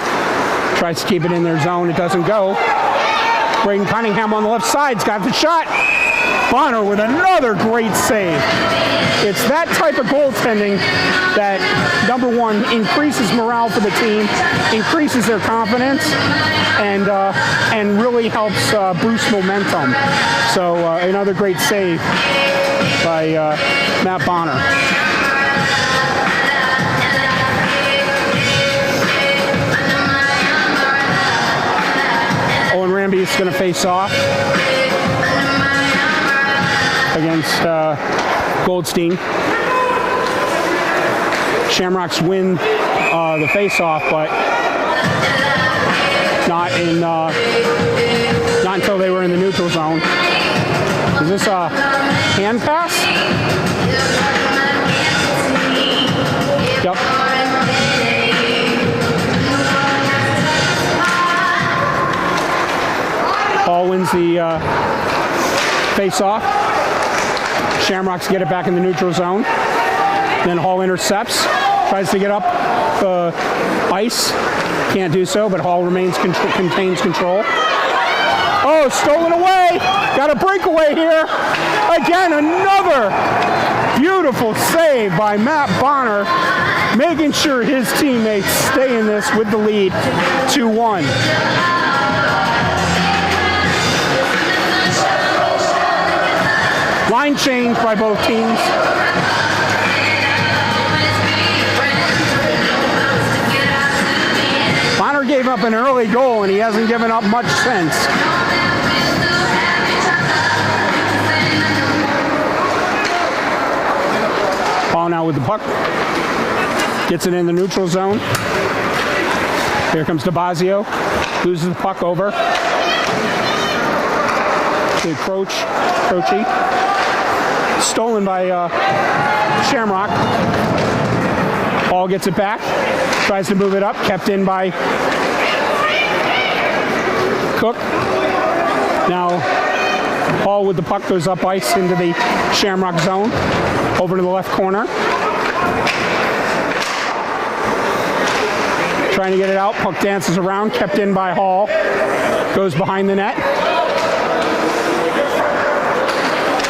Tries to keep it in their zone. It doesn't go. Braden Cunningham on the left side's got the shot. Bonner with another great save. It's that type of goaltending that, number one, increases morale for the team, increases their confidence, and really helps boost momentum. So another great save by Matt Bonner. Owen Ramby is going to face off against Goldstein. Shamrocks win the face-off, but not until they were in the neutral zone. Is this a hand pass? Yep. Hall wins the face-off. Shamrocks get it back in the neutral zone. Then Hall intercepts, tries to get up the ice. Can't do so, but Hall contains control. Oh, stolen away! Got a breakaway here. Again, another beautiful save by Matt Bonner, making sure his teammates stay in this with the lead 2-1. Line change by both teams. Bonner gave up an early goal, and he hasn't given up much since. Ball now with the puck. Gets it in the neutral zone. Here comes DeBazio. Loses the puck over to Croce. Stolen by Shamrock. Hall gets it back. Tries to move it up. Kept in by Cook. Now Hall with the puck goes up ice into the Shamrock zone. Over to the left corner. Trying to get it out. Puck dances around. Kept in by Hall. Goes behind the net.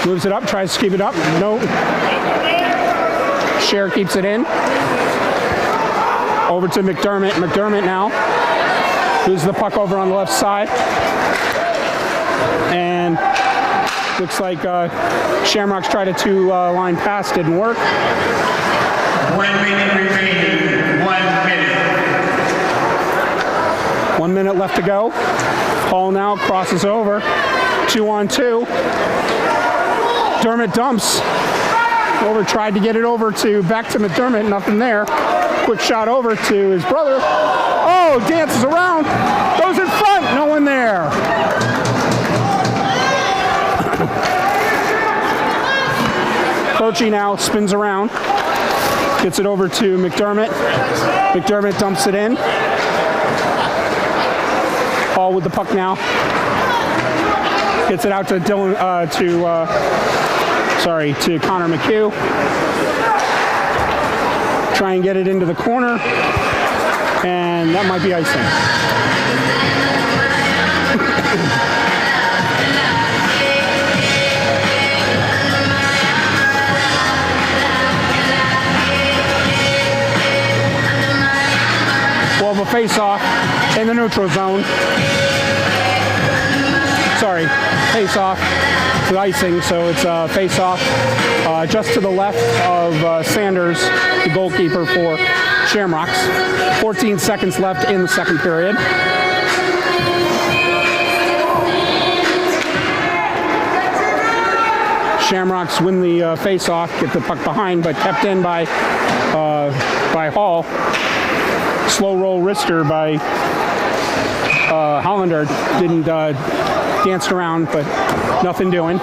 Moves it up, tries to keep it up. No. Scher keeps it in. Over to McDermott. McDermott now. Moves the puck over on the left side. And looks like Shamrocks tried a 2-line pass. Didn't work.
1 minute remaining. 1 minute.
1 minute left to go. Hall now crosses over. 2-on-2. McDermott dumps. Over, tried to get it over back to McDermott, nothing there. Quick shot over to his brother. Oh, dances around, goes in front, no one there. Croce now spins around, gets it over to McDermott. McDermott dumps it in. Hall with the puck now. Gets it out to to Connor McHugh. Try and get it into the corner, and that might be icing. We'll have a face-off in the neutral zone. Sorry, face-off. It's icing, so it's a face-off just to the left of Sanders, the goalkeeper for Shamrocks. 14 seconds left in the second period. Shamrocks win the face-off, get the puck behind, but kept in by Hall. Slow roll wrister by Hollander. Didn't danced around, but nothing doing.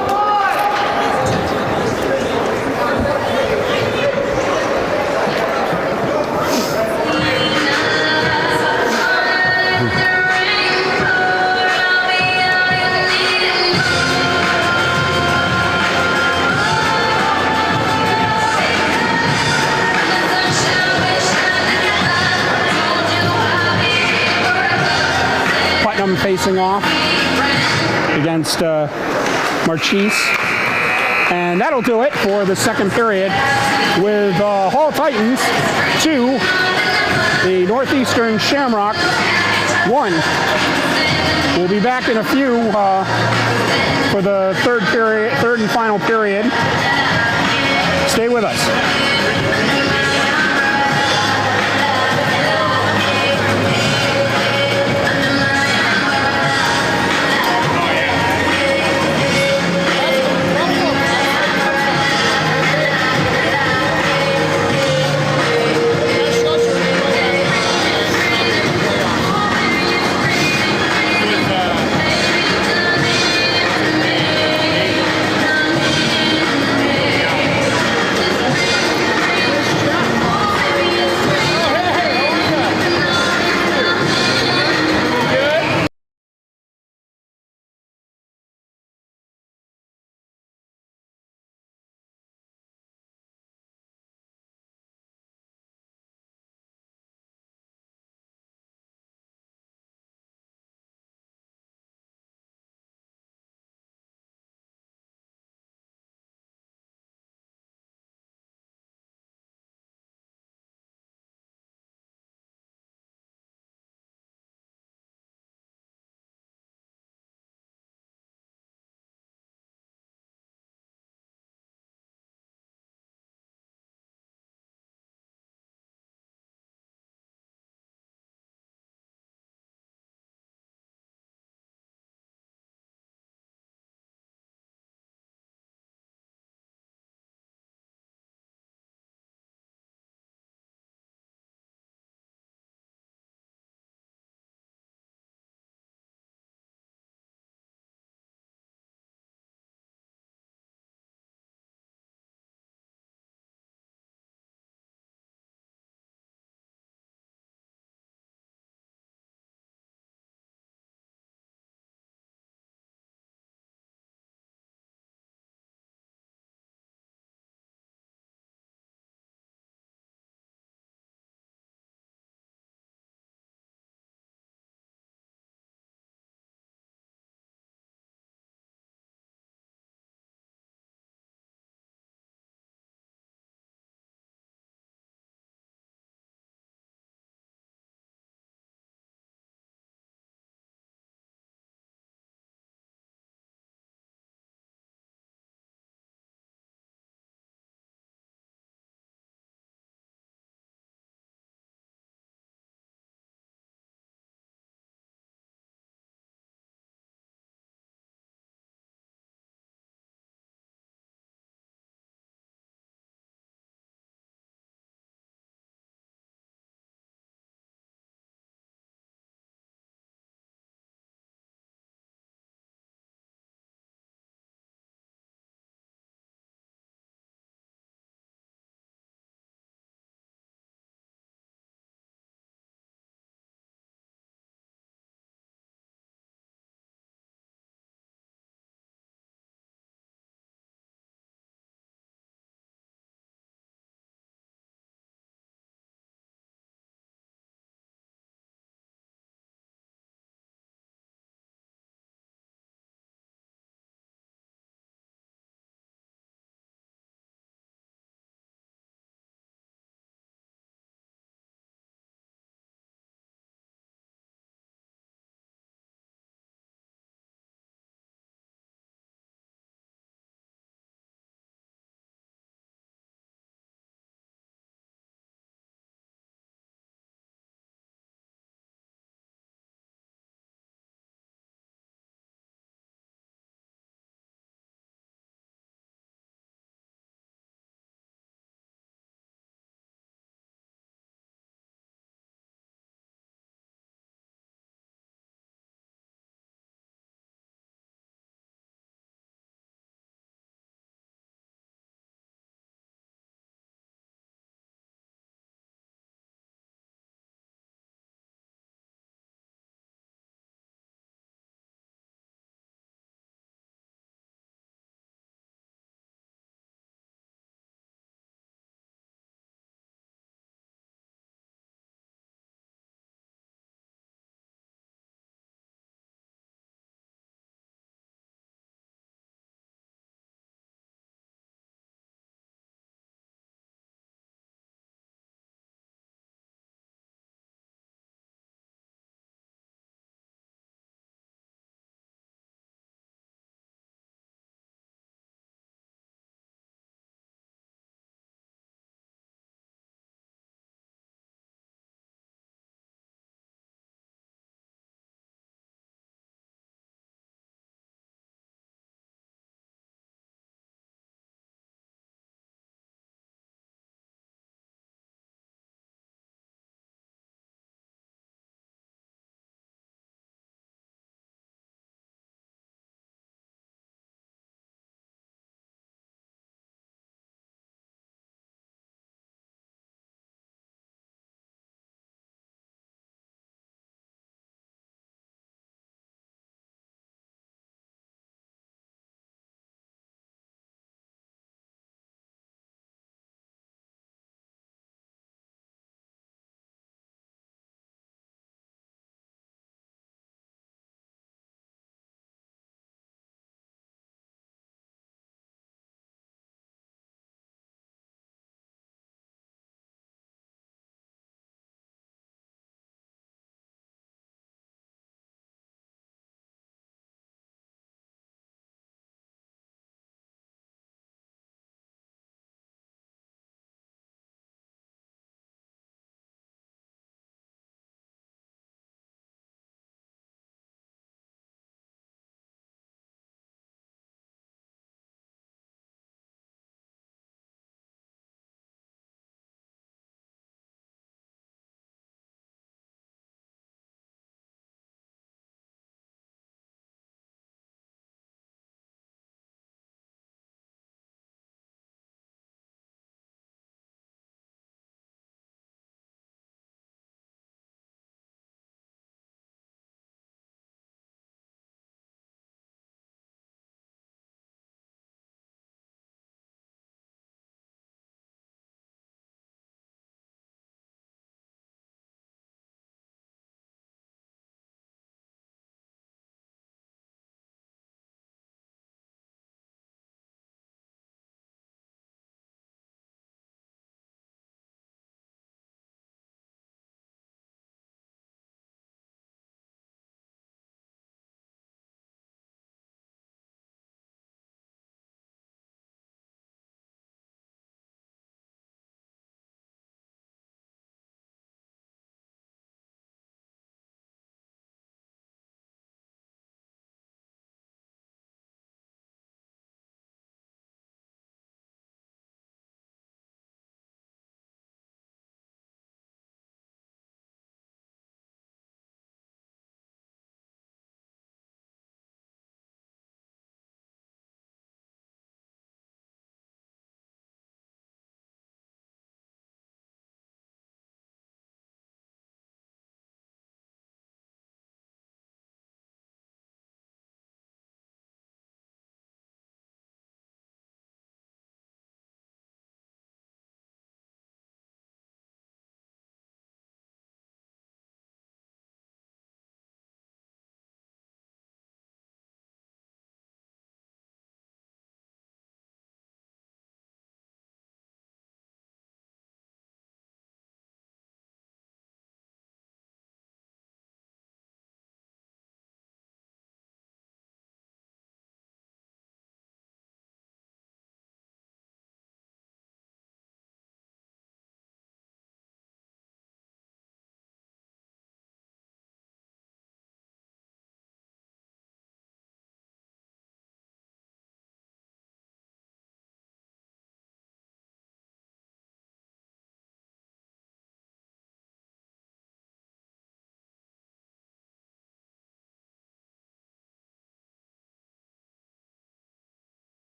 Facing off against Marchese. And that'll do it for the second period with Hall Titans 2, the Northeastern Shamrock 1. We'll be back in a few for the third and final period. Stay with us.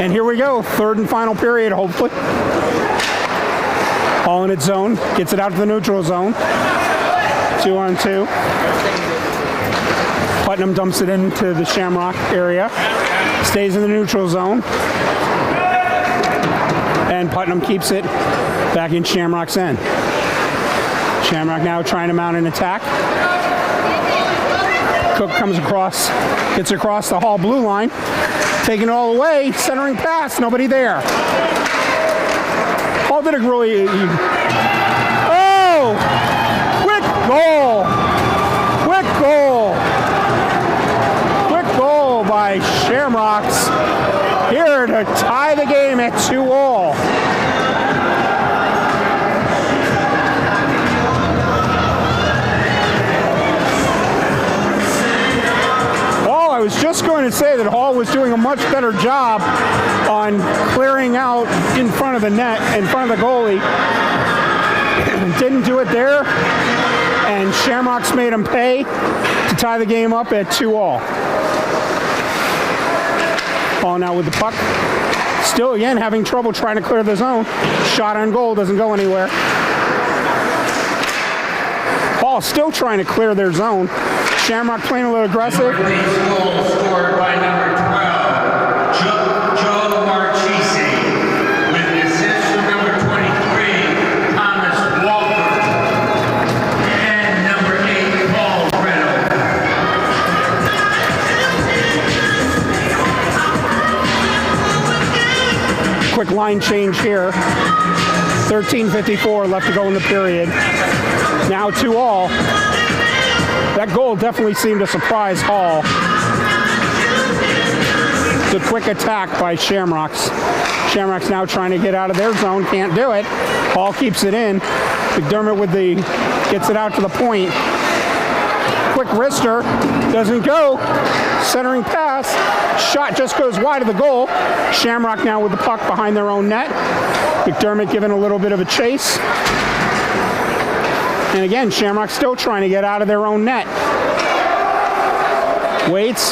And here we go, third and final period, hopefully. Hall in its zone, gets it out to the neutral zone. 2-on-2. Putnam dumps it into the Shamrock area. Stays in the neutral zone. And Putnam keeps it back in Shamrock's end. Shamrock now trying to mount an attack. Cook comes across, gets across the Hall blue line. Taking it all away, centering pass, nobody there. Hall did a really... Oh! Quick goal! Quick goal! Quick goal by Shamrocks here to tie the game at 2-all. I was just going to say that Hall was doing a much better job on clearing out in front of the net, in front of the goalie. Didn't do it there, and Shamrocks made him pay to tie the game up at 2-all. Hall now with the puck. Still, again, having trouble trying to clear the zone. Shot on goal, doesn't go anywhere. Hall still trying to clear their zone. Shamrock playing a little aggressive.
Goal scored by number 12, Joe Marchese, with an assist from number 23, Thomas Walker, and number 8, Paul Reynolds.
Quick line change here. 13:54 left to go in the period. Now 2-all. That goal definitely seemed to surprise Hall. It's a quick attack by Shamrocks. Shamrocks now trying to get out of their zone, can't do it. Hall keeps it in. McDermott gets it out to the point. Quick wrister, doesn't go. Centering pass, shot just goes wide of the goal. Shamrock now with the puck behind their own net. McDermott giving a little bit of a chase. And again, Shamrock still trying to get out of their own net. Waits,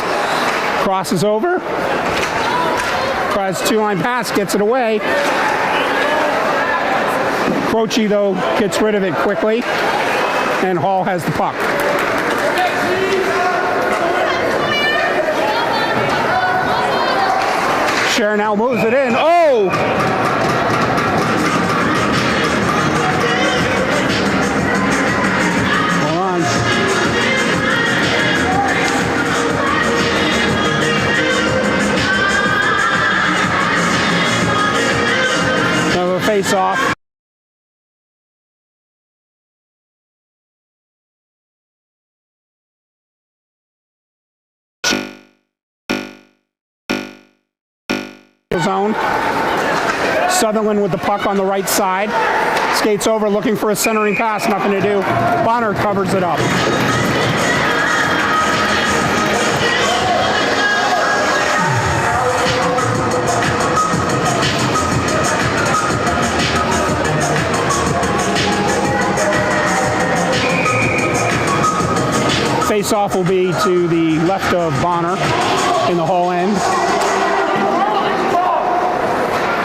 crosses over, tries a 2-line pass, gets it away. Croce, though, gets rid of it quickly, and Hall has the puck. Scher now moves it in. Oh! Face off. Zone. Sutherland with the puck on the right side. Skates over looking for a centering pass, nothing to do. Bonner covers it up. Face-off will be to the left of Bonner in the Hall end.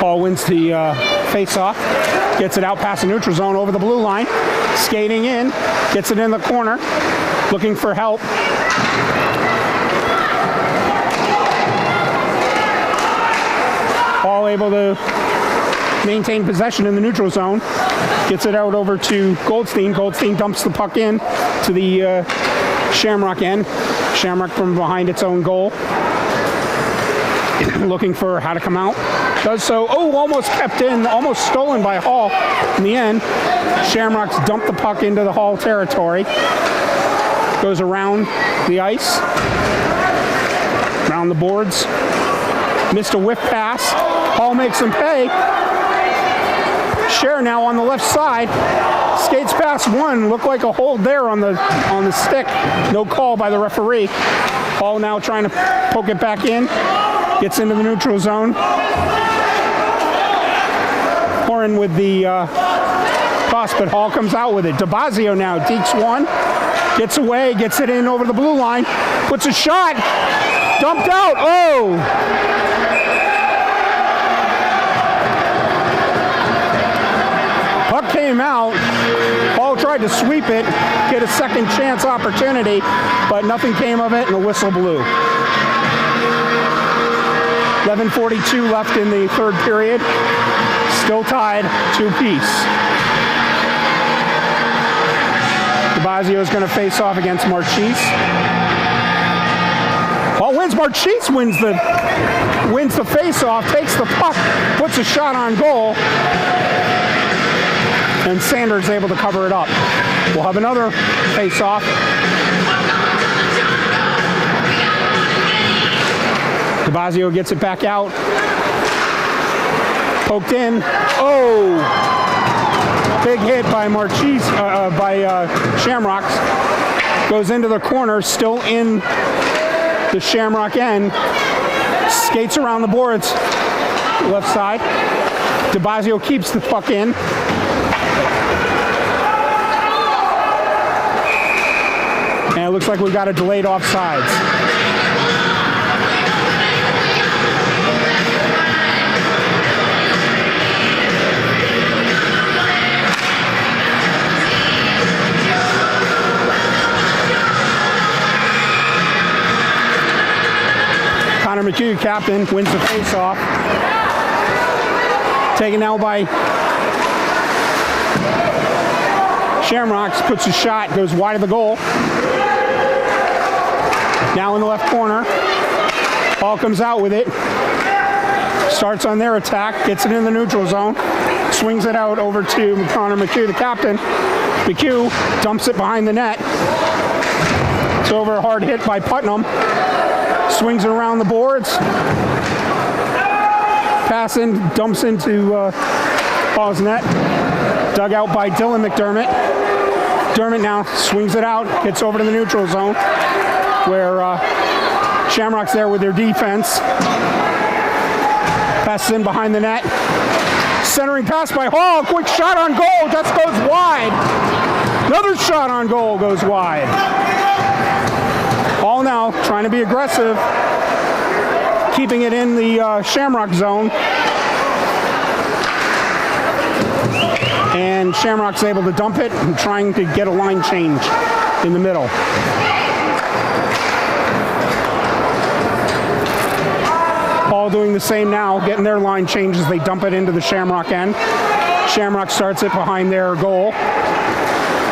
Hall wins the face-off, gets it out past the neutral zone over the blue line, skating in, gets it in the corner, looking for help. Hall able to maintain possession in the neutral zone, gets it out over to Goldstein. Goldstein dumps the puck in to the Shamrock end. Shamrock from behind its own goal. Looking for how to come out. Does so. Oh, almost kept in. Almost stolen by Hall. In the end, Shamrocks dumped the puck into the Hall territory. Goes around the ice. Around the boards. Missed a whiff pass. Hall makes him pay. Scher now on the left side. Skates past one, looked like a hold there on the stick. No call by the referee. Hall now trying to poke it back in. Gets into the neutral zone. Horan with the toss, but Hall comes out with it. DeBazio now dekes one. Gets away, gets it in over the blue line. Puts a shot. Dumped out. Oh! tried to sweep it, get a second chance opportunity, but nothing came of it and the whistle blew. 11:42 left in the third period. Still tied 2-piece. DeBazio is going to face off against Marchese. Hall wins. Marchese wins the face-off, takes the puck, puts a shot on goal, and Sanders able to cover it up. We'll have another face-off. DeBazio gets it back out. Poked in. Oh! Big hit by Marchese, by Shamrocks. Goes into the corner, still in the Shamrock end. Skates around the boards. Left side. DeBazio keeps the puck in. And it looks like we got a delayed offsides. McHugh, captain, wins the face-off. Taken now by Shamrocks, puts a shot, goes wide of the goal. Now in the left corner. Hall comes out with it. Starts on their attack, gets it in the neutral zone. Swings it out over to Connor McHugh, the captain. McHugh dumps it behind the net. It's over a hard hit by Putnam. Swings it around the boards. Pass in, dumps into Hall's net. Dug out by Dylan McDermott. McDermott now swings it out, gets over to the neutral zone where Shamrock's there with their defense. Passes in behind the net. Centering pass by Hall. Quick shot on goal. Just goes wide. Another shot on goal goes wide. Hall now trying to be aggressive, keeping it in the Shamrock zone. And Shamrock's able to dump it and trying to get a line change in the middle. Hall doing the same now, getting their line change as they dump it into the Shamrock end. Shamrock starts it behind their goal.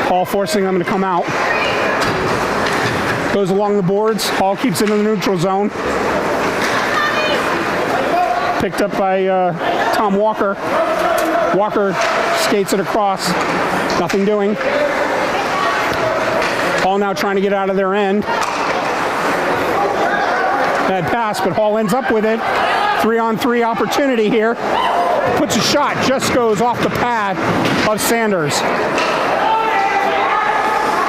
Hall forcing them to come out. Goes along the boards. Hall keeps it in the neutral zone. Picked up by Tom Walker. Walker skates it across. Nothing doing. Hall now trying to get out of their end. Bad pass, but Hall ends up with it. 3-on-3 opportunity here. Puts a shot, just goes off the pad of Sanders.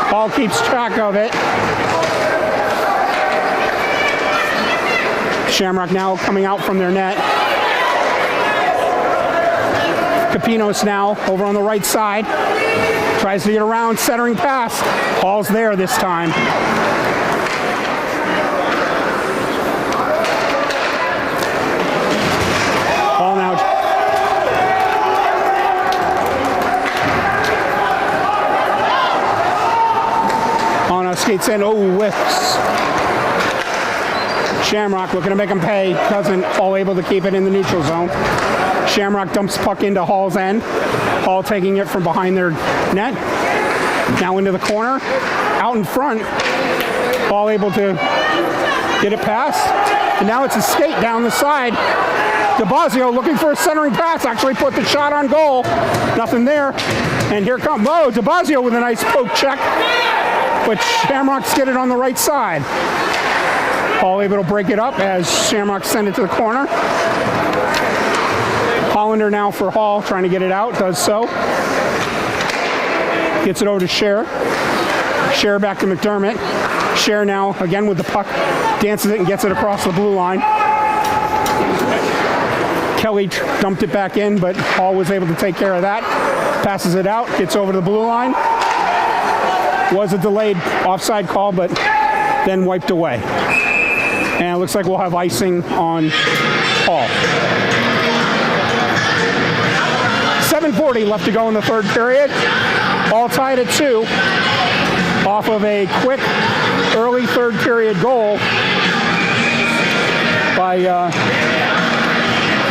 Hall keeps track of it. Shamrock now coming out from their net. Capinos now over on the right side. Tries to get around, centering pass. Hall's there this time. Hall now. Hall now skates in. Oh, whiffs. Shamrock looking to make him pay. Doesn't. Hall able to keep it in the neutral zone. Shamrock dumps puck into Hall's end. Hall taking it from behind their net. Now into the corner. Out in front. Hall able to get it past. And now it's a skate down the side. DeBazio looking for a centering pass. Actually put the shot on goal. Nothing there. And here comes, whoa, DeBazio with a nice poke check. But Shamrocks get it on the right side. Hall able to break it up as Shamrock send it to the corner. Hollander now for Hall, trying to get it out, does so. Gets it over to Scher. Scher back to McDermott. Scher now, again with the puck, dances it and gets it across the blue line. Kelly dumped it back in, but Hall was able to take care of that. Passes it out, gets over to the blue line. Was a delayed offside call, but then wiped away. And it looks like we'll have icing on Hall. 7:40 left to go in the third period. all tied at 2 off of a quick early third period goal by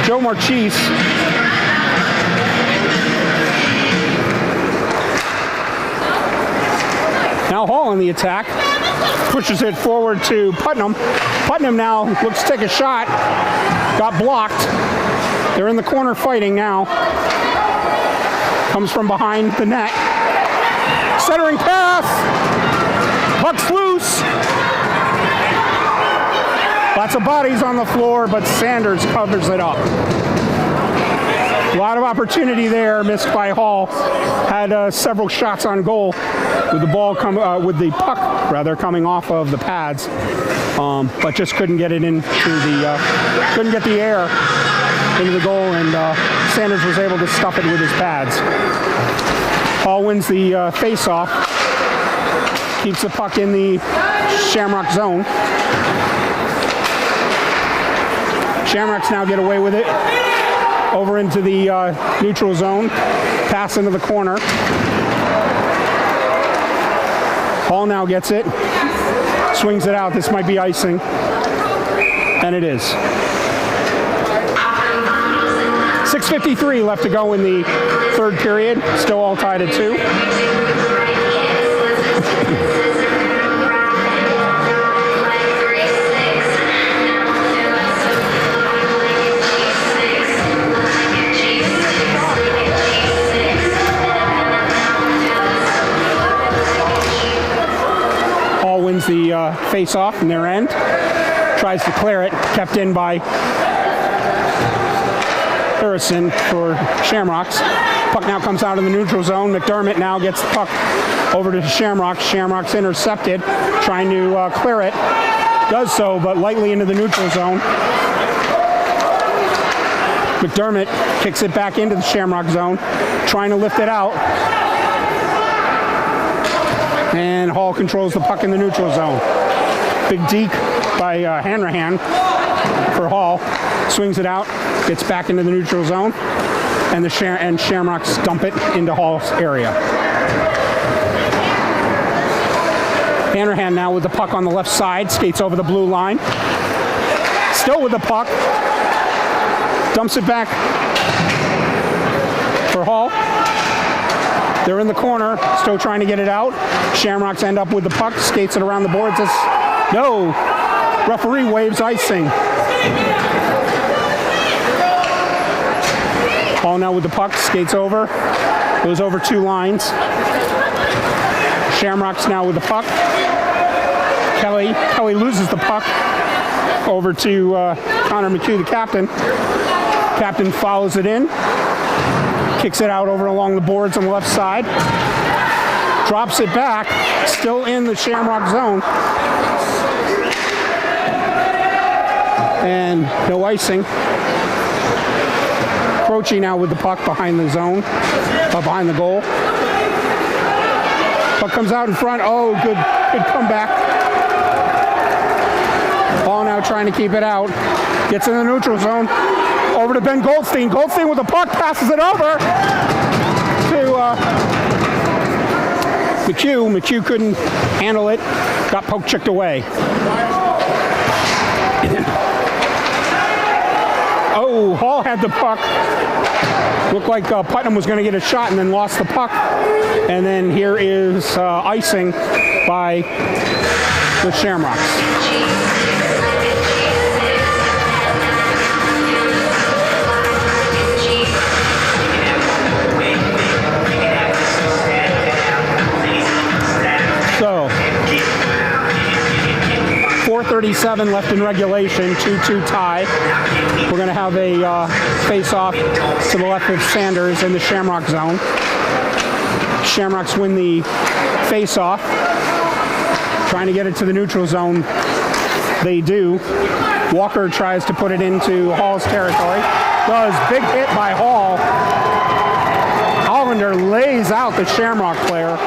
Joe Marchese. Now Hall on the attack, pushes it forward to Putnam. Putnam now looks to take a shot, got blocked. They're in the corner fighting now. Comes from behind the net. Centering pass, puck's loose. Lots of bodies on the floor, but Sanders covers it up. A lot of opportunity there, missed by Hall. Had several shots on goal with the ball with the puck rather coming off of the pads, but just couldn't get it into the couldn't get the air into the goal, and Sanders was able to stuff it with his pads. Hall wins the face-off, keeps the puck in the Shamrock zone. Shamrocks now get away with it. Over into the neutral zone, pass into the corner. Hall now gets it, swings it out. This might be icing, and it is. 6:53 left to go in the third period, still all tied at 2. Wins the face-off in their end. Tries to clear it, kept in by Harrison for Shamrocks. Puck now comes out of the neutral zone. McDermott now gets the puck over to Shamrocks. Shamrocks intercepted, trying to clear it. Does so, but lightly into the neutral zone. McDermott kicks it back into the Shamrock zone, trying to lift it out. And Hall controls the puck in the neutral zone. Big deke by Hanrahan for Hall. Swings it out, gets back into the neutral zone, and Shamrocks dump it into Hall's area. Hanrahan now with the puck on the left side, skates over the blue line. Still with the puck. Dumps it back for Hall. They're in the corner, still trying to get it out. Shamrocks end up with the puck, skates it around the boards. No, referee waves icing. Hall now with the puck, skates over, goes over 2 lines. Shamrocks now with the puck. Kelly loses the puck over to Connor McHugh, the captain. Captain follows it in. Kicks it out over along the boards on the left side. Drops it back, still in the Shamrock zone. And no icing. Croce now with the puck behind the zone, behind the goal. Puck comes out in front. Oh, good comeback. Ball now trying to keep it out. Gets in the neutral zone. Over to Ben Goldstein. Goldstein with the puck, passes it over to McHugh. McHugh couldn't handle it. Got poke checked away. Oh, Hall had the puck. Looked like Putnam was going to get a shot and then lost the puck. And then here is icing by the Shamrocks. So, 4:37 left in regulation, 2-2 tie. We're going to have a face-off to the left of Sanders in the Shamrock zone. Shamrocks win the face-off. Trying to get it to the neutral zone. They do. Walker tries to put it into Hall's territory. Does. Big hit by Hall. Hollander lays out the Shamrock player.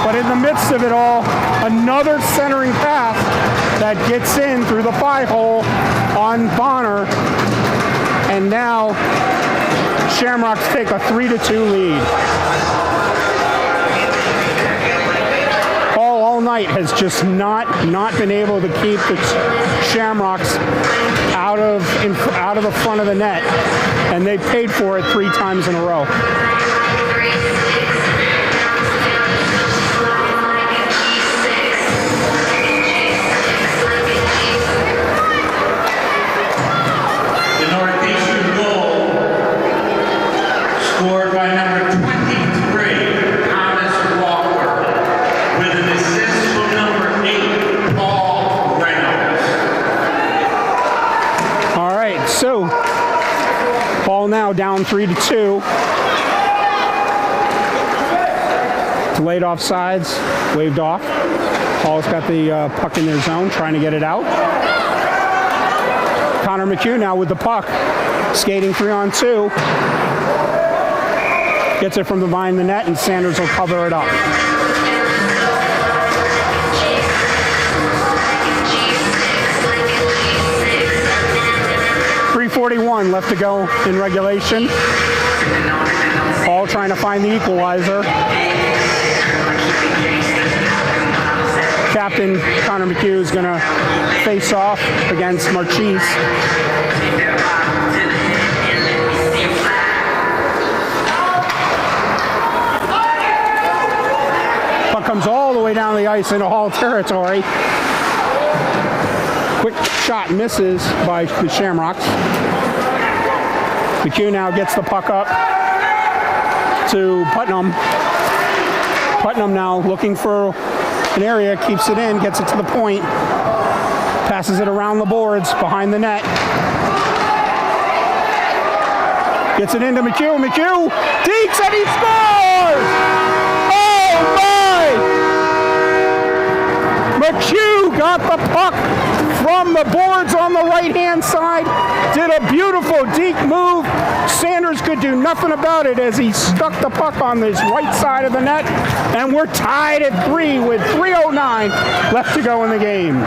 But in the midst of it all, another centering pass that gets in through the 5-hole on Bonner. And now Shamrocks take a 3-2 lead. Hall all night has just not been able to keep the Shamrocks out of the front of the net, and they paid for it 3 times in a row.
Scored by number 23, Thomas Walker, with an assist from number 8, Paul Reynolds.
All right, so Hall now down 3-2. Delayed offsides, waved off. Hall's got the puck in their zone, trying to get it out. Connor McHugh now with the puck, skating 3-on-2. Gets it from behind the net, and Sanders will cover it up. .341 left to go in regulation. Hall trying to find the equalizer. Captain Connor McHugh is going to face off against Marchese. Comes all the way down the ice into Hall territory. Quick shot misses by the Shamrocks. McHugh now gets the puck up to Putnam. Putnam now looking for an area, keeps it in, gets it to the point, passes it around the boards behind the net. Gets it into McHugh. McHugh dekes and he scores! Oh my! McHugh got the puck from the boards on the right-hand side, did a beautiful deke move. Sanders could do nothing about it as he stuck the puck on this right side of the net, and we're tied at 3 with 3:09 left to go in the game.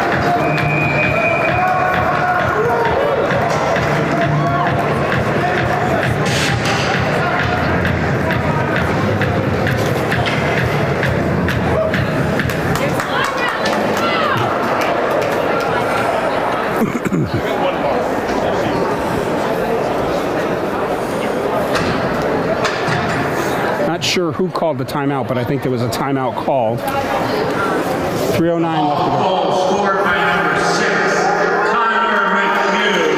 Not sure who called the timeout, but I think there was a timeout called. 3:09 left to go.
Scored by number 6, Connor McHugh,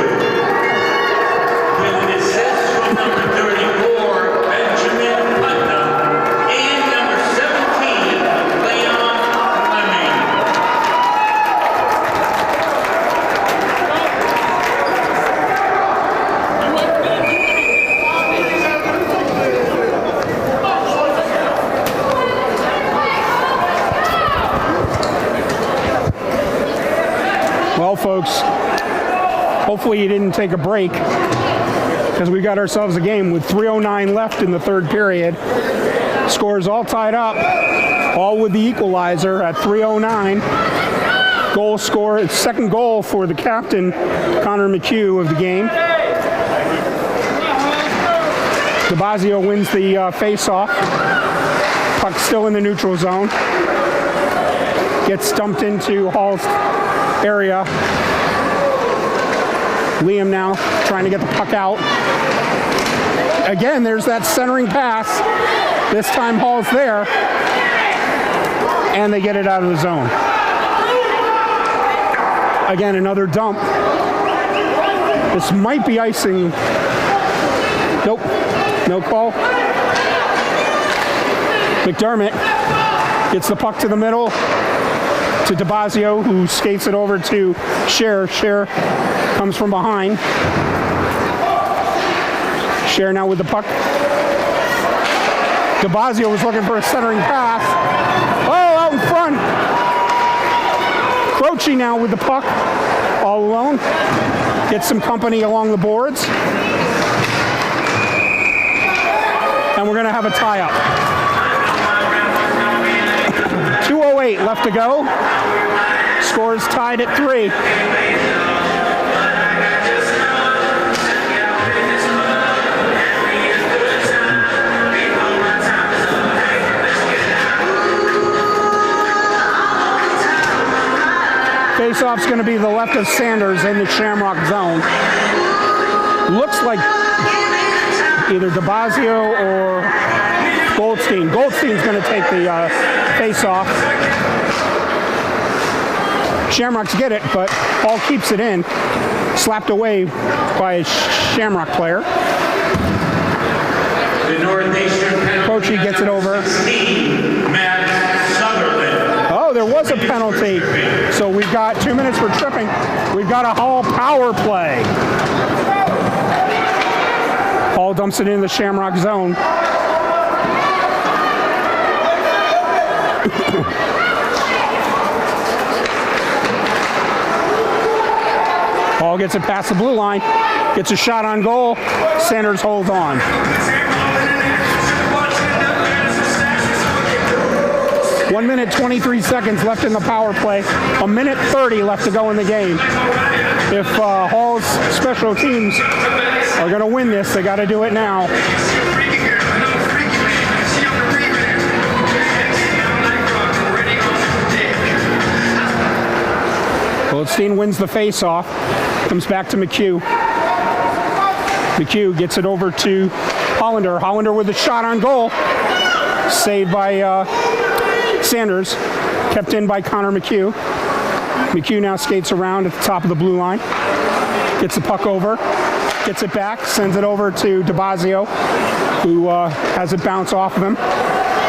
with an assist from number 34, Benjamin Putnam, and number 17, Leon Fleming.
Well, folks, hopefully you didn't take a break, because we got ourselves a game with 3:09 left in the third period. Scores all tied up, all with the equalizer at 3:09. Goal score, second goal for the captain, Connor McHugh, of the game. DeBazio wins the face-off. Puck still in the neutral zone. Gets dumped into Hall's area. Liam now trying to get the puck out. Again, there's that centering pass. This time Hall's there. And they get it out of the zone. Again, another dump. This might be icing. Nope. No call. McDermott gets the puck to the middle to DeBazio, who skates it over to Scher. Scher comes from behind. Scher now with the puck. DeBazio was looking for a centering pass. Oh, out in front. Croce now with the puck, all alone. Gets some company along the boards. And we're going to have a tie-up. 2:08 left to go. Scores tied at 3. Face-off's going to be the left of Sanders in the Shamrock zone. Looks like either DeBazio or Goldstein. Goldstein's going to take the face-off. Shamrocks get it, but Hall keeps it in. Slapped away by a Shamrock player.
The Northeastern
Croce gets it over.
16, Matt Sutherland.
Oh, there was a penalty. So we've got 2 minutes for tripping. We've got a Hall power play. Hall dumps it in the Shamrock zone. Hall gets it past the blue line. Gets a shot on goal. Sanders holds on. 1 minute, 23 seconds left in the power play. 1 minute 30 left to go in the game. If Hall's special teams are going to win this, they got to do it now. Goldstein wins the face-off. Comes back to McHugh. McHugh gets it over to Hollander. Hollander with a shot on goal. Saved by Sanders. Kept in by Connor McHugh. McHugh now skates around at the top of the blue line. Gets the puck over. Gets it back. Sends it over to DeBazio, who has it bounce off of him.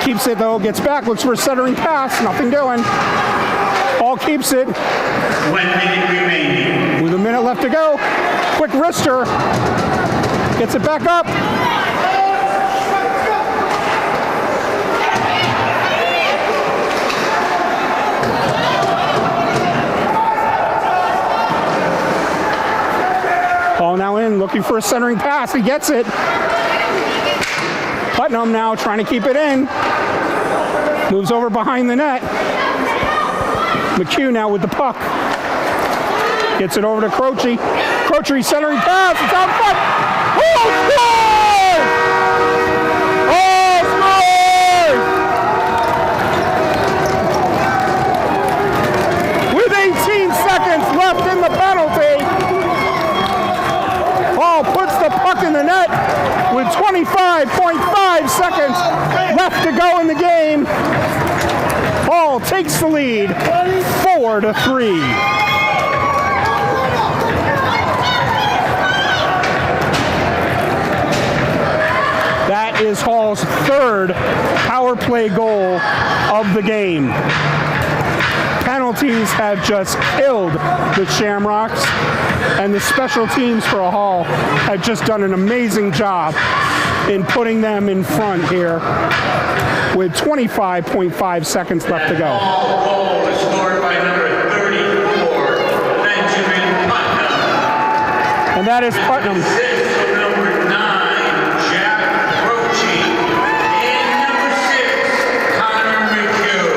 Keeps it though. Gets back. Looks for a centering pass. Nothing doing. Hall keeps it.
1 minute remaining.
With a minute left to go. Quick wrister. Gets it back up. Hall now in, looking for a centering pass. He gets it. Putnam now trying to keep it in. Moves over behind the net. McHugh now with the puck. Gets it over to Croce. Croce centering pass. It's out front. Oh, score! Oh, score! With 18 seconds left in the penalty, Hall puts the puck in the net with 25.5 seconds left to go in the game. Hall takes the lead 4-3. That is Hall's third power play goal of the game. Penalties have just killed the Shamrocks, and the special teams for Hall have just done an amazing job in putting them in front here with 25.5 seconds left to go.
Hall goal is scored by number 34, Benjamin Putnam.
And that is Putnam.
Number 9, Jack Croce. And number 6, Connor McHugh.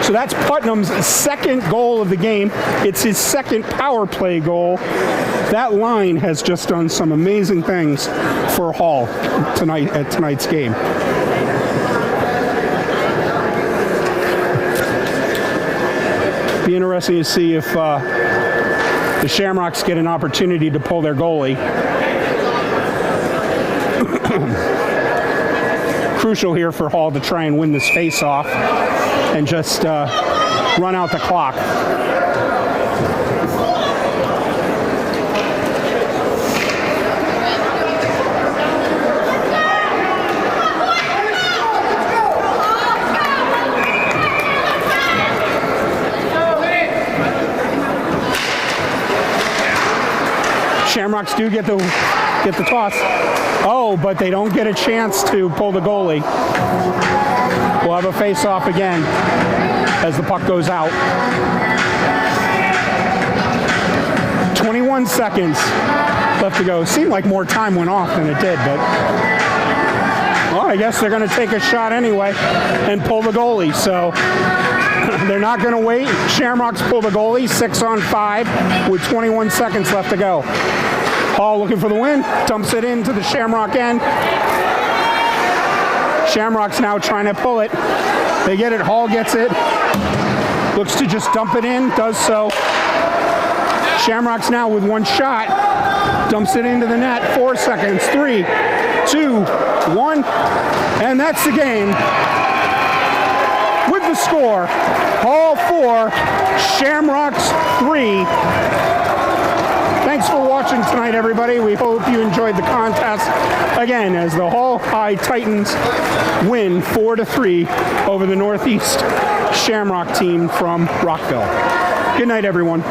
So that's Putnam's second goal of the game. It's his second power play goal. That line has just done some amazing things for Hall tonight at tonight's game. Be interesting to see if the Shamrocks get an opportunity to pull their goalie. Crucial here for Hall to try and win this face-off and just run out the clock. Shamrocks do get the toss. Oh, but they don't get a chance to pull the goalie. We'll have a face-off again as the puck goes out. 21 seconds left to go. Seemed like more time went off than it did, but well, I guess they're going to take a shot anyway and pull the goalie. So they're not going to wait. Shamrocks pull the goalie, 6-on-5 with 21 seconds left to go. Hall looking for the win, dumps it into the Shamrock end. Shamrocks now trying to pull it. They get it, Hall gets it. Looks to just dump it in, does so. Shamrocks now with one shot. Dumps it into the net. 4 seconds. 3, 2, 1. And that's the game. With the score, Hall 4, Shamrocks 3. Thanks for watching tonight, everybody. We hope you enjoyed the contest. Again, as the Hall High Titans win 4-3 over the Northeast Shamrock team from Rockville. Good night, everyone.